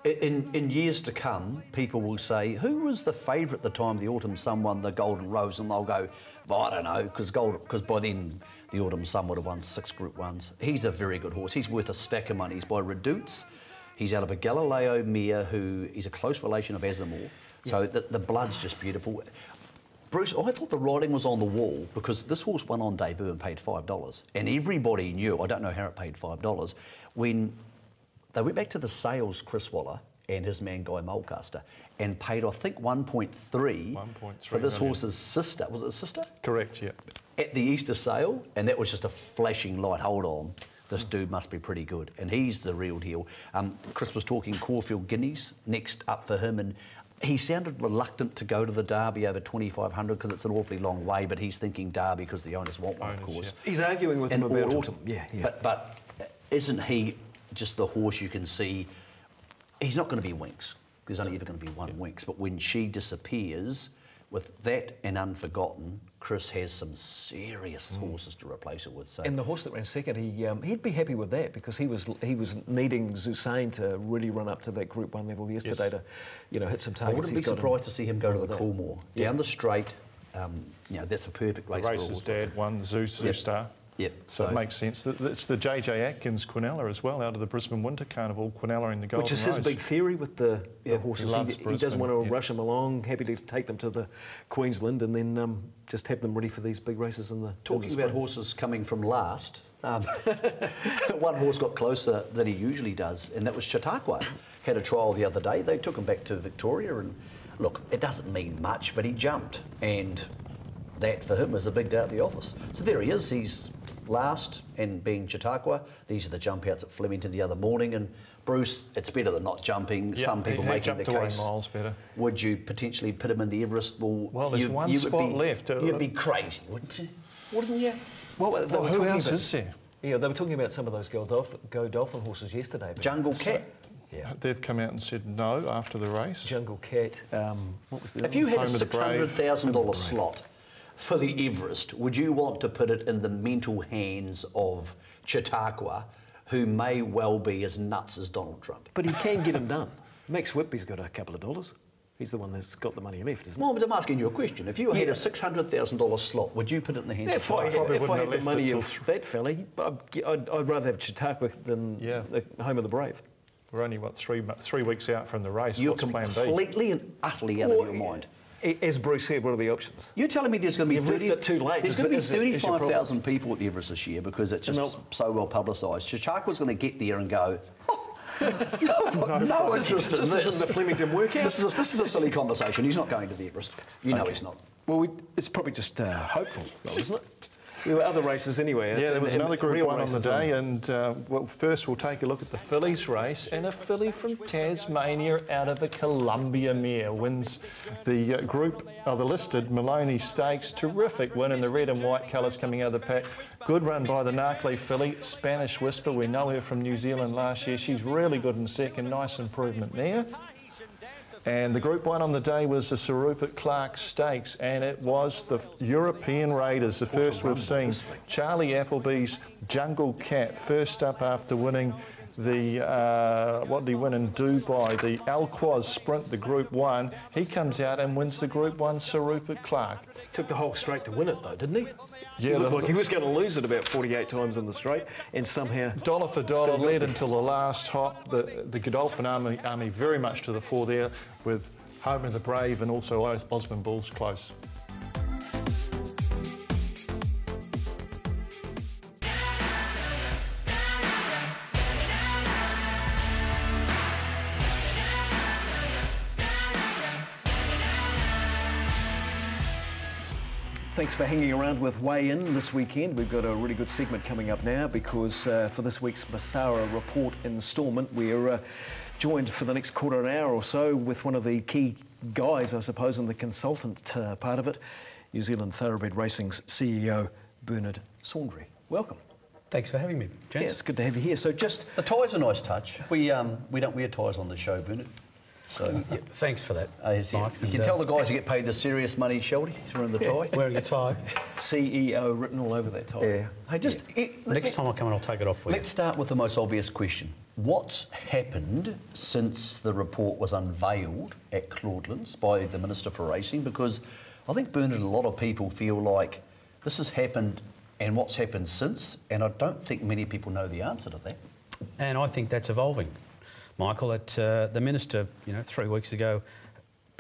[SPEAKER 3] In years to come, people will say, who was the favourite at the time the Autumn Sun won the Golden Rose? And they'll go, well, I don't know, because by then the Autumn Sun would have won 6 Group 1s. He's a very good horse. He's worth a stack of money. He's by Redouts. He's out of a Galileo mare who is a close relation of Azamor. So the blood's just beautiful. Bruce, I thought the writing was on the wall because this horse won on debut and paid $5. And everybody knew, I don't know how it paid $5, when they went back to the sales, Chris Waller and his man Guy Mulcaster, and paid, I think, 1.3 for this horse's sister. Was it his sister?
[SPEAKER 2] Correct, yeah.
[SPEAKER 3] At the Easter sale, and that was just a flashing light. Hold on. This dude must be pretty good. And he's the real deal. Chris was talking Caulfield Guineas next up for him, and he sounded reluctant to go to the Derby over 2,500 because it's an awfully long way, but he's thinking Derby because the owners want one, of course.
[SPEAKER 1] Yeah. He's arguing with him about autumn. Yeah.
[SPEAKER 3] But isn't he just the horse you can see? He's not going to be Winx. There's only ever going to be one Winx. But when she disappears, with that and Unforgotten, Chris has some serious horses to replace it with. So.
[SPEAKER 1] And the horse that ran second, he'd be happy with that because he was needing Zusain to really run up to that Group 1 level yesterday to, hit some targets.
[SPEAKER 3] I wouldn't be surprised to see him go to the Coolmore. Down the straight, that's a perfect race for a horse.
[SPEAKER 2] Race's dad won, Zeus Star.
[SPEAKER 3] Yep.
[SPEAKER 2] So it makes sense. It's the JJ Atkins Quinella as well, out of the Brisbane Winter Carnival, Quinella in the Golden
[SPEAKER 1] Which is his
[SPEAKER 2] Rose.
[SPEAKER 1] big theory with the horses. He doesn't want to rush them along, happy to take them to the Queensland and then just have them ready for these big races in the
[SPEAKER 3] Talking about horses coming from last, one horse got closer than he usually does, and that was Chautauqua. Had a trial the other day. They took him back to Victoria, and look, it doesn't mean much, but he jumped, and that for him was a big day at the office. So there he is. He's last and being Chautauqua. These are the jump outs at Flemington the other morning, and Bruce, it's better than not jumping. Some people making the case.
[SPEAKER 2] Miles better.
[SPEAKER 3] Would you potentially put him in the Everest?
[SPEAKER 2] Well, there's one spot left.
[SPEAKER 3] You'd be crazy, wouldn't you? Wouldn't you?
[SPEAKER 1] Well,
[SPEAKER 2] who else is there?
[SPEAKER 1] Yeah, they were talking about some of those Go Dolphin horses yesterday.
[SPEAKER 3] Jungle Cat.
[SPEAKER 2] Yeah. They've come out and said no after the race.
[SPEAKER 1] Jungle Cat. What was the
[SPEAKER 3] If you had a $600,000 slot for the Everest, would you want to put it in the mental hands of Chautauqua, who may well be as nuts as Donald Trump?
[SPEAKER 1] But he can get him done. Max Whitby's got a couple of dollars. He's the one that's got the money left, isn't he?
[SPEAKER 3] Well, but I'm asking you a question. If you had a $600,000 slot, would you put it in the hands of Chautauqua?
[SPEAKER 1] If I had the money of that fella, I'd rather have Chautauqua than the home of the brave.
[SPEAKER 2] We're only, 3 weeks out from the race.
[SPEAKER 3] You're
[SPEAKER 2] What's plan B?
[SPEAKER 3] completely and utterly out of your mind.
[SPEAKER 1] As Bruce said, what are the options?
[SPEAKER 3] You're telling me there's going to be
[SPEAKER 1] left it too late.
[SPEAKER 3] There's going to be 35,000 people at the Everest this year because it's just so well publicised. Chautauqua's going to get there and go, no interest in this.
[SPEAKER 1] This isn't the Flemington workout.
[SPEAKER 3] This is a silly conversation. He's not going to the Everest. You know he's not.
[SPEAKER 1] Well, it's probably just hopeful, though, isn't it? There were other races anyway.
[SPEAKER 2] Yeah, there was another Group 1 on the day, and first we'll take a look at the fillies race, and a filly from Tasmania out of the Columbia mare wins the the listed Maloney Stakes. Terrific win in the red and white colours coming out of the pack. Good run by the Narkle filly, Spanish Whisper. We know her from New Zealand last year. She's really good in second. Nice improvement there. And the Group 1 on the day was the Sir Rupert Clarke Stakes, and it was the European Raiders, the first we've seen. Charlie Appleby's Jungle Cat, first up after winning the, what did he win in Dubai? The Alquoz Sprint, the Group 1. He comes out and wins the Group 1 Sir Rupert Clarke.
[SPEAKER 1] Took the whole straight to win it, though, didn't he?
[SPEAKER 2] Yeah,
[SPEAKER 1] looked like he was going to lose it about 48 times in the straight, and somehow
[SPEAKER 2] dollar for dollar led until the last hop. The Godolphin army very much to the fore there, with Homer the Brave and also Osmond Bulls close.
[SPEAKER 1] Thanks for hanging around with Weigh In this weekend. We've got a really good segment coming up now because for this week's Masara Report instalment, we're joined for the next quarter of an hour or so with one of the key guys, I suppose, in the consultant part of it, New Zealand Thoroughbred Racing's CEO Bernard Saundry. Welcome.
[SPEAKER 17] Thanks for having me, gents.
[SPEAKER 1] Yeah, it's good to have you here. So just
[SPEAKER 3] the tie's a nice touch. We don't wear ties on the show, Bernard. So,
[SPEAKER 17] yeah, thanks for that, Mike.
[SPEAKER 3] You can tell the guys who get paid the serious money, Sheldy. He's wearing the tie.
[SPEAKER 17] Wearing a tie.
[SPEAKER 1] CEO written all over that tie.
[SPEAKER 3] Yeah. Hey,
[SPEAKER 17] next time I come in, I'll take it off for you.
[SPEAKER 3] Let's start with the most obvious question. What's happened since the report was unveiled at Claudelands by the Minister for Racing? Because I think, Bernard, a lot of people feel like this has happened and what's happened since, and I don't think many people know the answer to that.
[SPEAKER 17] And I think that's evolving. Michael, the Minister, 3 weeks ago,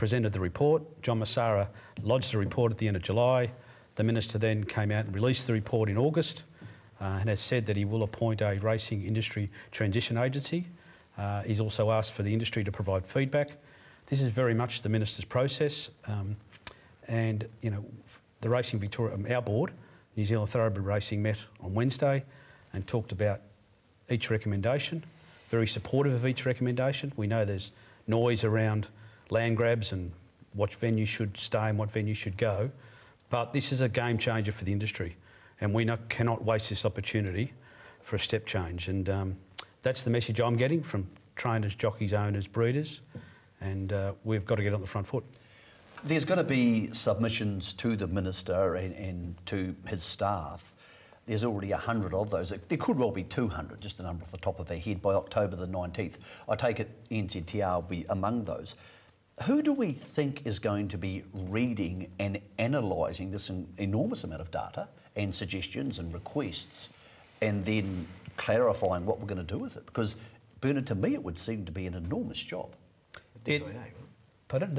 [SPEAKER 17] presented the report. John Massara lodged the report at the end of July. The Minister then came out and released the report in August and has said that he will appoint a racing industry transition agency. He's also asked for the industry to provide feedback. This is very much the Minister's process, and you know, the Racing Victoria, our board, New Zealand Thoroughbred Racing, met on Wednesday and talked about each recommendation, very supportive of each recommendation. We know there's noise around land grabs and what venue should stay and what venue should go, but this is a game changer for the industry, and we cannot waste this opportunity for a step change. And that's the message I'm getting from trainers, jockeys, owners, breeders, and we've got to get on the front foot.
[SPEAKER 3] There's going to be submissions to the Minister and to his staff. There's already 100 of those. There could well be 200, just a number off the top of our head, by October the 19th. I take it NZTR will be among those. Who do we think is going to be reading and analysing this enormous amount of data and suggestions and requests and then clarifying what we're going to do with it? Because, Bernard, to me it would seem to be an enormous job.
[SPEAKER 17] The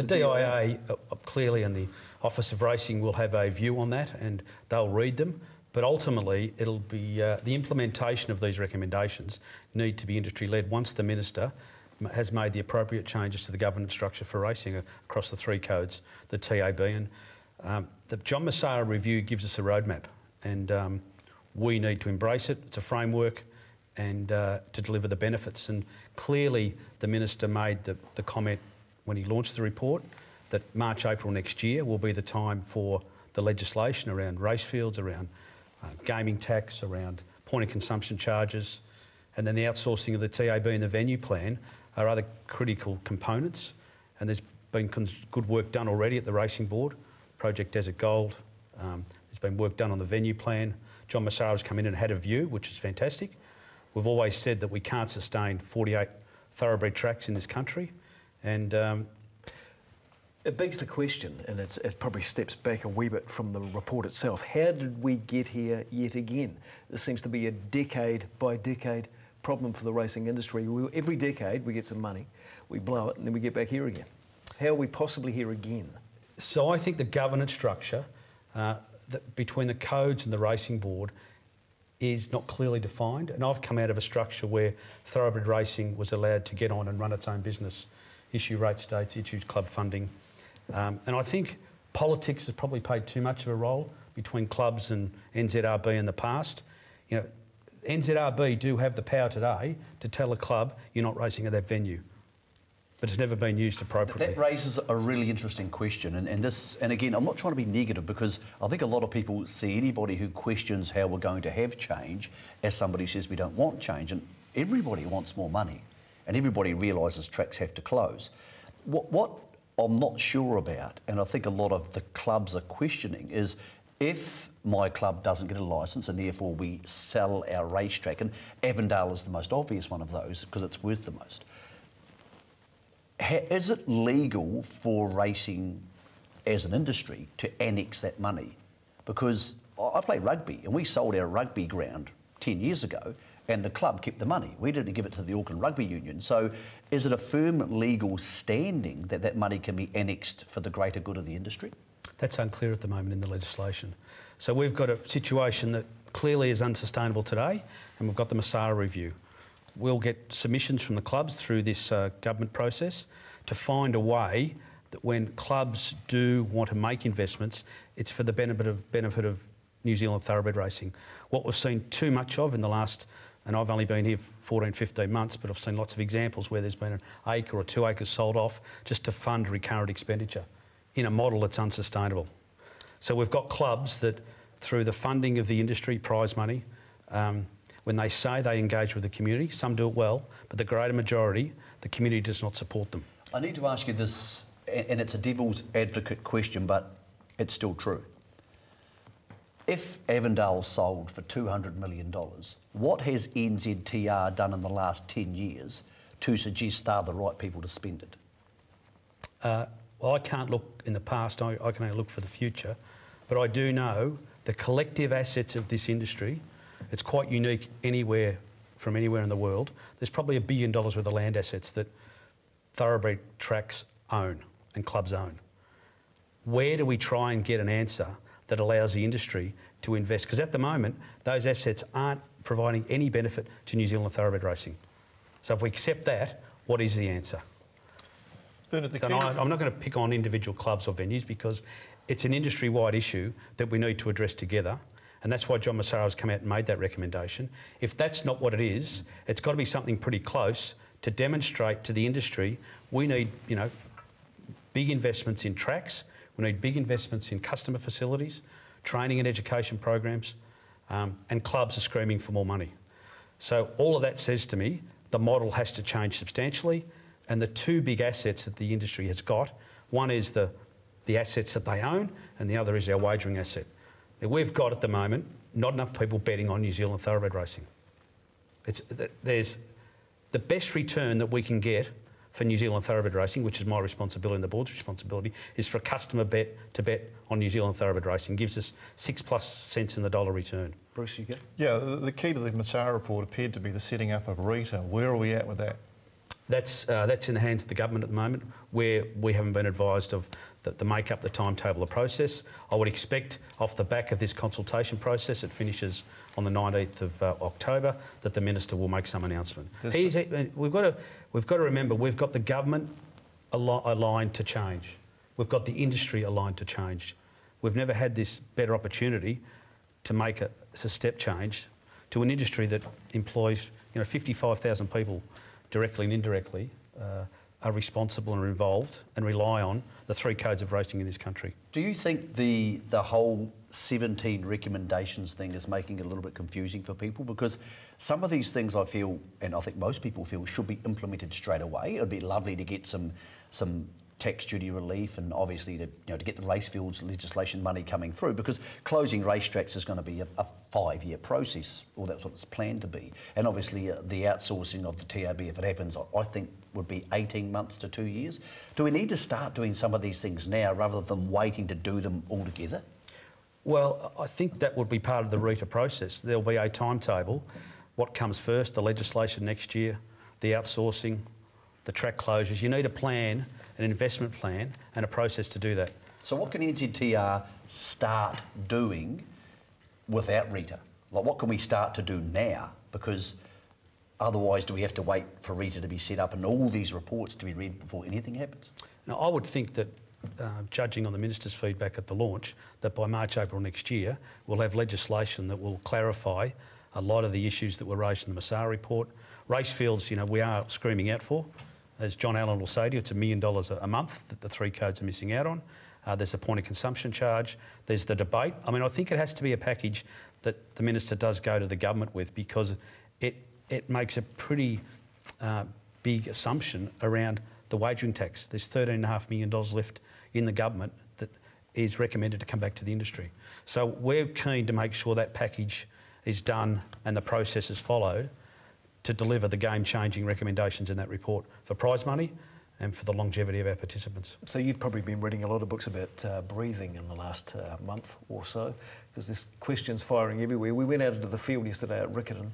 [SPEAKER 17] DIA clearly, and the Office of Racing will have a view on that, and they'll read them. But ultimately, it'll be the implementation of these recommendations need to be industry-led once the Minister has made the appropriate changes to the governance structure for racing across the three codes, the TAB. And the John Massara review gives us a roadmap, and we need to embrace it. It's a framework, and to deliver the benefits. And clearly, the Minister made the comment when he launched the report that March, April next year will be the time for the legislation around race fields, around gaming tax, around point of consumption charges, and then the outsourcing of the TAB and the venue plan are other critical components. And there's been good work done already at the Racing Board, Project Desert Gold. There's been work done on the venue plan. John Massara's come in and had a view, which is fantastic. We've always said that we can't sustain 48 thoroughbred tracks in this country. And
[SPEAKER 1] it begs the question, and it probably steps back a wee bit from the report itself. How did we get here yet again? This seems to be a decade by decade problem for the racing industry. Every decade we get some money, we blow it, and then we get back here again. How are we possibly here again?
[SPEAKER 17] So I think the governance structure between the codes and the Racing Board is not clearly defined. And I've come out of a structure where thoroughbred racing was allowed to get on and run its own business, issue rate states, issue club funding. And I think politics has probably played too much of a role between clubs and NZRB in the past. You know, NZRB do have the power today to tell a club you're not racing at that venue, but it's never been used appropriately.
[SPEAKER 3] That raises a really interesting question, and again, I'm not trying to be negative, because I think a lot of people see anybody who questions how we're going to have change as somebody who says we don't want change, and everybody wants more money, and everybody realises tracks have to close. What I'm not sure about, and I think a lot of the clubs are questioning, is if my club doesn't get a licence and therefore we sell our racetrack, and Avondale is the most obvious one of those because it's worth the most. Is it legal for racing as an industry to annex that money? Because I play rugby and we sold our rugby ground 10 years ago and the club kept the money. We didn't give it to the Auckland Rugby Union. So is it a firm legal standing that that money can be annexed for the greater good of the industry?
[SPEAKER 17] That's unclear at the moment in the legislation. So we've got a situation that clearly is unsustainable today, and we've got the Massara review. We'll get submissions from the clubs through this government process to find a way that when clubs do want to make investments, it's for the benefit of New Zealand thoroughbred racing. What we've seen too much of in the last, and I've only been here 14, 15 months, but I've seen lots of examples where there's been an acre or 2 acres sold off just to fund recurrent expenditure in a model that's unsustainable. So we've got clubs that, through the funding of the industry, prize money, when they say they engage with the community, some do it well, but the greater majority, the community does not support them.
[SPEAKER 3] I need to ask you this, and it's a devil's advocate question, but it's still true. If Avondale sold for $200 million, what has NZTR done in the last 10 years to suggest they're the right people to spend it?
[SPEAKER 17] Well, I can't look in the past, I can only look for the future, but I do know the collective assets of this industry. It's quite unique from anywhere in the world. There's probably $1 billion worth of land assets that thoroughbred tracks own. and clubs own. Where do we try and get an answer that allows the industry to invest? Because at the moment, those assets aren't providing any benefit to New Zealand thoroughbred racing. So if we accept that, what is the answer?
[SPEAKER 2] Bernard,
[SPEAKER 17] I'm not going to pick on individual clubs or venues because it's an industry-wide issue that we need to address together. And that's why John Massaro has come out and made that recommendation. If that's not what it is, it's got to be something pretty close to demonstrate to the industry we need, you know, big investments in tracks, we need big investments in customer facilities, training and education programs, and clubs are screaming for more money. So all of that says to me the model has to change substantially, and the two big assets that the industry has got, one is the assets that they own and the other is our wagering asset. Now, we've got at the moment not enough people betting on New Zealand thoroughbred racing. There's the best return that we can get for New Zealand thoroughbred racing, which is my responsibility and the board's responsibility, is for a customer to bet on New Zealand thoroughbred racing. Gives us 6+ cents in the dollar return.
[SPEAKER 1] Bruce, you get?
[SPEAKER 2] Yeah, the key to the Massaro report appeared to be the setting up of RETA. Where are we at with that?
[SPEAKER 17] That's in the hands of the government at the moment, where we haven't been advised of the make-up, the timetable, the process. I would expect off the back of this consultation process, it finishes on the 19th of October, that the Minister will make some announcement. We've got to remember, we've got the government aligned to change. We've got the industry aligned to change. We've never had this better opportunity to make a step change to an industry that employs 55,000 people directly and indirectly, are responsible and are involved and rely on the 3 codes of racing in this country.
[SPEAKER 3] Do you think the whole 17 recommendations thing is making it a little bit confusing for people? Because some of these things I feel, and I think most people feel, should be implemented straight away. It would be lovely to get some tax duty relief, and obviously to get the race fields legislation money coming through, because closing racetracks is going to be a 5-year process, or that's what it's planned to be. And obviously the outsourcing of the TAB, if it happens, I think would be 18 months to 2 years. Do we need to start doing some of these things now rather than waiting to do them all together?
[SPEAKER 17] Well, I think that would be part of the RETA process. There'll be a timetable. What comes first? The legislation next year, the outsourcing, the track closures. You need a plan, an investment plan, and a process to do that.
[SPEAKER 3] So what can NZTR start doing without RETA? Like, what can we start to do now? Because otherwise, do we have to wait for RETA to be set up and all these reports to be read before anything happens?
[SPEAKER 17] Now, I would think that, judging on the Minister's feedback at the launch, that by March, April next year, we'll have legislation that will clarify a lot of the issues that were raised in the Massaro report. Race fields, we are screaming out for. As John Allen will say to you, it's $1 million a month that the 3 codes are missing out on. There's a point of consumption charge. There's the debate. I mean, I think it has to be a package that the Minister does go to the government with, because it makes a pretty big assumption around the wagering tax. There's $13.5 million left in the government that is recommended to come back to the industry. So we're keen to make sure that package is done and the process is followed to deliver the game-changing recommendations in that report for prize money and for the longevity of our participants.
[SPEAKER 1] So you've probably been reading a lot of books about breathing in the last month or so, because there's questions firing everywhere. We went out into the field yesterday at Riccarton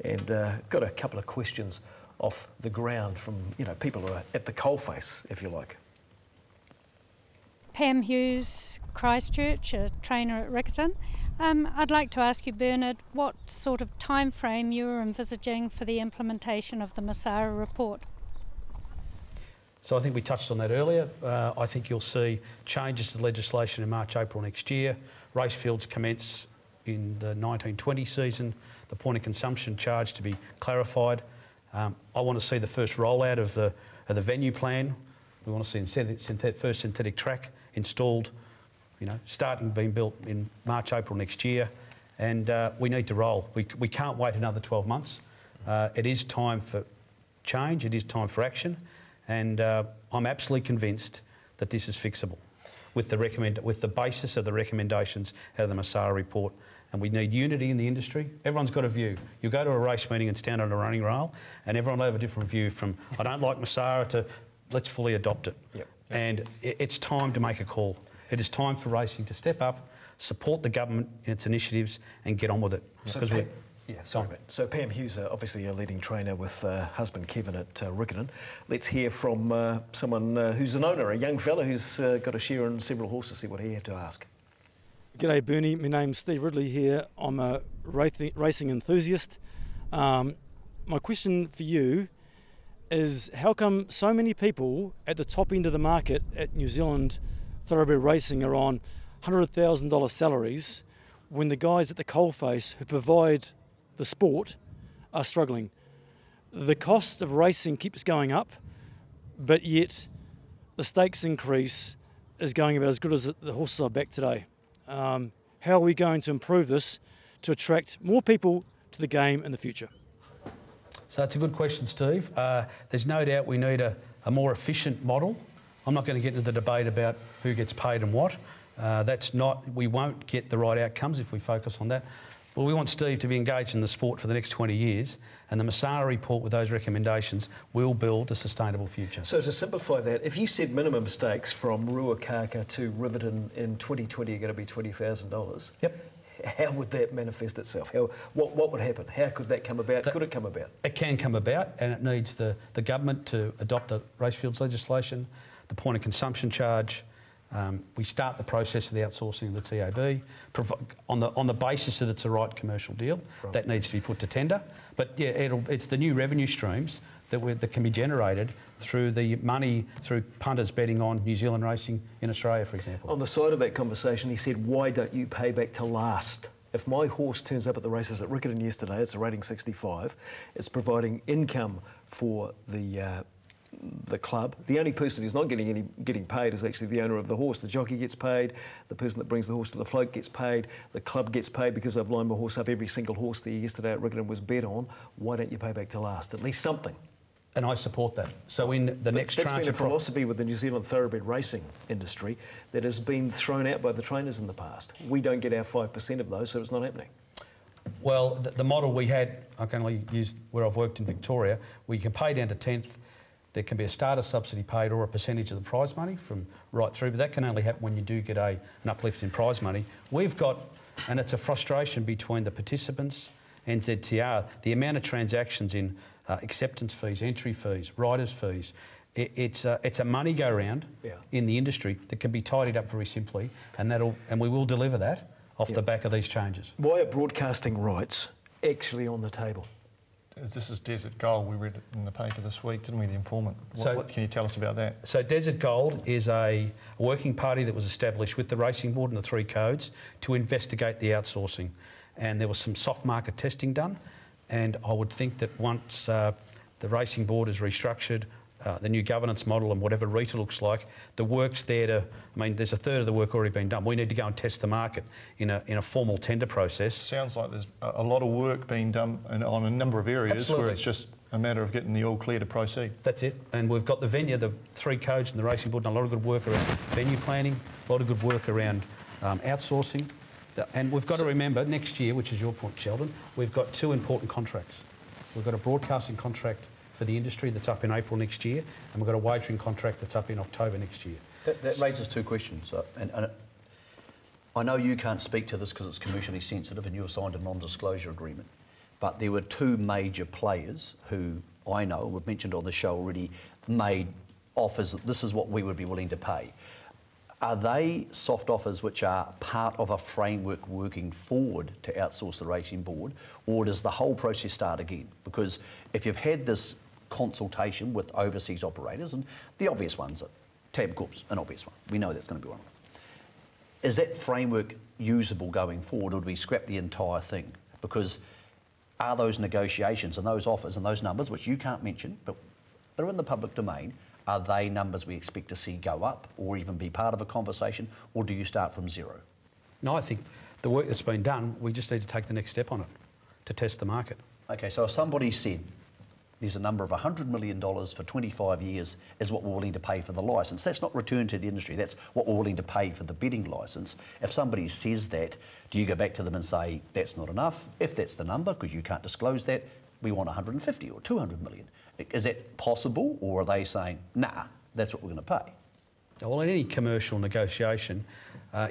[SPEAKER 1] and got a couple of questions off the ground from people who are at the coalface, if you like.
[SPEAKER 18] Pam Hughes, Christchurch, a trainer at Riccarton. I'd like to ask you, Bernard, what sort of time frame you are envisaging for the implementation of the Massaro report?
[SPEAKER 17] So I think we touched on that earlier. I think you'll see changes to legislation in March, April next year. Race fields commence in the 1920 season. The point of consumption charge to be clarified. I want to see the first rollout of the venue plan. We want to see first synthetic track installed, starting being built in March, April next year. And we need to roll. We can't wait another 12 months. It is time for change. It is time for action. And I'm absolutely convinced that this is fixable with the basis of the recommendations out of the Massaro report. And we need unity in the industry. Everyone's got a view. You go to a race meeting and stand on a running rail, and everyone will have a different view, from I don't like Massaro to let's fully adopt it. Yep. And it's time to make a call. It is time for racing to step up, support the government in its initiatives, and get on with it.
[SPEAKER 1] So Yeah, sorry, mate. So Pam Hughes, obviously a leading trainer with husband Kevin at Riccarton. Let's hear from someone who's an owner, a young fella who's got a share in several horses, see what he had to ask.
[SPEAKER 19] G'day Bernie, my name's Steve Ridley here. I'm a racing enthusiast. My question for you is, how come so many people at the top end of the market at New Zealand thoroughbred racing are on $100,000 salaries when the guys at the coalface who provide the sport are struggling? The cost of racing keeps going up, but yet the stakes increase is going about as good as the horses are back today. How are we going to improve this to attract more people to the game in the future?
[SPEAKER 17] So it's a good question, Steve. There's no doubt we need a more efficient model. I'm not going to get into the debate about who gets paid and what. We won't get the right outcomes if we focus on that. Well, we want Steve to be engaged in the sport for the next 20 years, and the Massara report with those recommendations will build a sustainable future.
[SPEAKER 1] So to simplify that, if you said minimum stakes from Ruakaka to Riverton in 2020 are going to be $20,000,
[SPEAKER 17] yep.
[SPEAKER 1] How would that manifest itself? What would happen? How could that come about? Could it come about?
[SPEAKER 17] It can come about, and it needs the government to adopt the racefields legislation, the point of consumption charge. We start the process of the outsourcing of the TAB on the basis that it's a right commercial deal. Right. That needs to be put to tender. But yeah, it's the new revenue streams that can be generated through the money through punters betting on New Zealand racing in Australia, for example.
[SPEAKER 1] On the side of that conversation, he said, "Why don't you pay back to last?" If my horse turns up at the races at Riccarton yesterday, it's a rating 65. It's providing income for the club. The only person who's not getting paid is actually the owner of the horse. The jockey gets paid, the person that brings the horse to the float gets paid, the club gets paid because I've lined my horse up. Every single horse there yesterday at Riccarton was bet on. Why don't you pay back to last? At least something.
[SPEAKER 17] And I support that. So in the next tranche...
[SPEAKER 1] That's been a philosophy with the New Zealand thoroughbred racing industry that has been thrown out by the trainers in the past. We don't get our 5% of those, so it's not happening.
[SPEAKER 17] Well, the model we had, I can only use where I've worked in Victoria, where you can pay down to 10th. There can be a starter subsidy paid or a percentage of the prize money from right through, but that can only happen when you do get an uplift in prize money. We've got, and it's a frustration between the participants, NZTR, the amount of transactions in acceptance fees, entry fees, riders' fees. It's a money go round in the industry that can be tidied up very simply, and we will deliver that off the back of these changes.
[SPEAKER 1] Why are broadcasting rights actually on the table?
[SPEAKER 2] This is Desert Gold. We read it in the paper this week, didn't we, The Informant? What can you tell us about that?
[SPEAKER 17] So Desert Gold is a working party that was established with the Racing Board and the 3 codes to investigate the outsourcing. And there was some soft market testing done. And I would think that once the Racing Board is restructured, the new governance model and whatever RETA looks like, the work's there to... I mean, there's a third of the work already been done. We need to go and test the market in a formal tender process.
[SPEAKER 2] Sounds like there's a lot of work being done on a number of areas.
[SPEAKER 17] Absolutely.
[SPEAKER 2] Where it's just a matter of getting the all clear to proceed.
[SPEAKER 17] That's it. And we've got the venue, the 3 codes and the Racing Board done a lot of good work around venue planning, a lot of good work around outsourcing. And we've got to remember, next year, which is your point, Sheldon, we've got 2 important contracts. We've got a broadcasting contract for the industry that's up in April next year, and we've got a wagering contract that's up in October next year.
[SPEAKER 3] That raises 2 questions. And I know you can't speak to this because it's commercially sensitive and you signed a non-disclosure agreement, but there were 2 major players who I know, we've mentioned on the show already, made offers that this is what we would be willing to pay. Are they soft offers which are part of a framework working forward to outsource the Racing Board, or does the whole process start again? Because if you've had this consultation with overseas operators, and the obvious ones are Tabcorp's an obvious one, we know that's going to be one of them. Is that framework usable going forward, or do we scrap the entire thing? Because are those negotiations and those offers and those numbers, which you can't mention, but they're in the public domain, are they numbers we expect to see go up or even be part of a conversation, or do you start from zero?
[SPEAKER 17] No, I think the work that's been done, we just need to take the next step on it to test the market.
[SPEAKER 3] Okay, so if somebody said there's a number of $100 million for 25 years is what we're willing to pay for the licence, that's not return to the industry, that's what we're willing to pay for the betting licence. If somebody says that, do you go back to them and say, that's not enough? If that's the number, because you can't disclose that, we want 150 or 200 million. Is that possible, or are they saying, nah, that's what we're going to pay?
[SPEAKER 17] Well, in any commercial negotiation,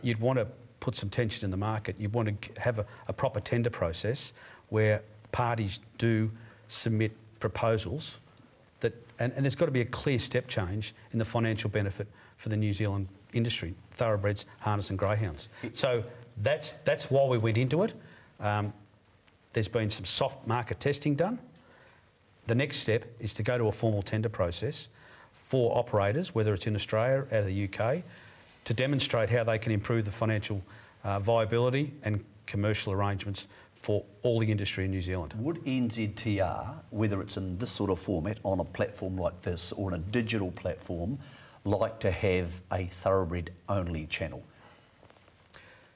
[SPEAKER 17] you'd want to put some tension in the market. You'd want to have a proper tender process where parties do submit proposals that, and there's got to be a clear step change in the financial benefit for the New Zealand industry, thoroughbreds, harness and greyhounds. So that's why we went into it. There's been some soft market testing done. The next step is to go to a formal tender process for operators, whether it's in Australia or out of the UK, to demonstrate how they can improve the financial viability and commercial arrangements for all the industry in New Zealand.
[SPEAKER 3] Would NZTR, whether it's in this sort of format on a platform like this or on a digital platform, like to have a thoroughbred-only channel?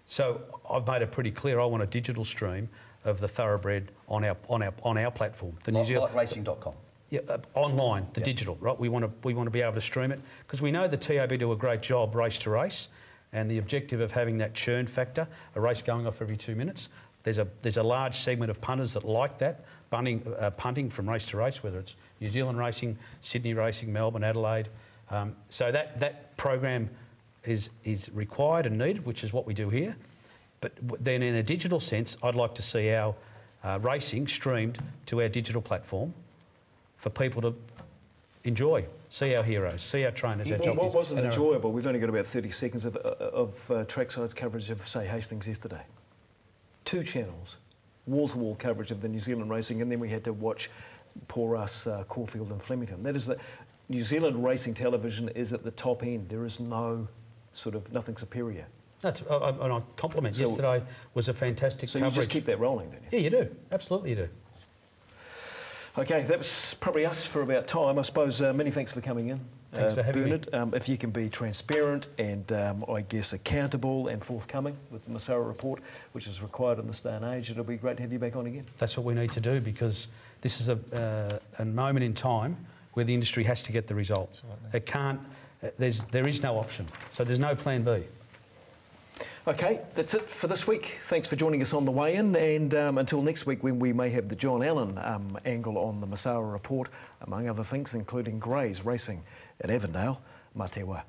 [SPEAKER 17] So I've made it pretty clear. I want a digital stream of the thoroughbred on our platform. The New Zealand
[SPEAKER 3] like racing.com.
[SPEAKER 17] Yeah, online, the digital, right? We want to be able to stream it because we know the TAB do a great job race to race, and the objective of having that churn factor, a race going off every 2 minutes. There's a large segment of punters that like that, punting from race to race, whether it's New Zealand racing, Sydney racing, Melbourne, Adelaide. So that program is required and needed, which is what we do here. But then in a digital sense, I'd like to see our racing streamed to our digital platform for people to enjoy, see our heroes, see our trainers, our jockeys.
[SPEAKER 1] What wasn't enjoyable, we've only got about 30 seconds of Trackside's coverage of, say, Hastings yesterday. 2 channels, wall-to-wall coverage of the New Zealand racing, and then we had to watch poor us, Caulfield and Flemington. That is the New Zealand racing television is at the top end. There is no nothing superior.
[SPEAKER 17] And I compliment.
[SPEAKER 1] So,
[SPEAKER 17] yesterday was a fantastic coverage.
[SPEAKER 1] So you just keep that rolling, don't you?
[SPEAKER 17] Yeah, you do. Absolutely you do.
[SPEAKER 1] Okay, that was probably us for about time. I suppose many thanks for coming in.
[SPEAKER 17] Thanks for having
[SPEAKER 1] Bernard, if you can be transparent and I guess accountable and forthcoming with the Masara report, which is required in this day and age, it'll be great to have you back on again.
[SPEAKER 17] That's what we need to do because this is a moment in time where the industry has to get the result. It can't. There is no option. So there's no plan B.
[SPEAKER 1] Okay, that's it for this week. Thanks for joining us on the way in, and until next week when we may have the John Allen angle on the Masara report, among other things, including Greys racing at Avondale. Mā te wā.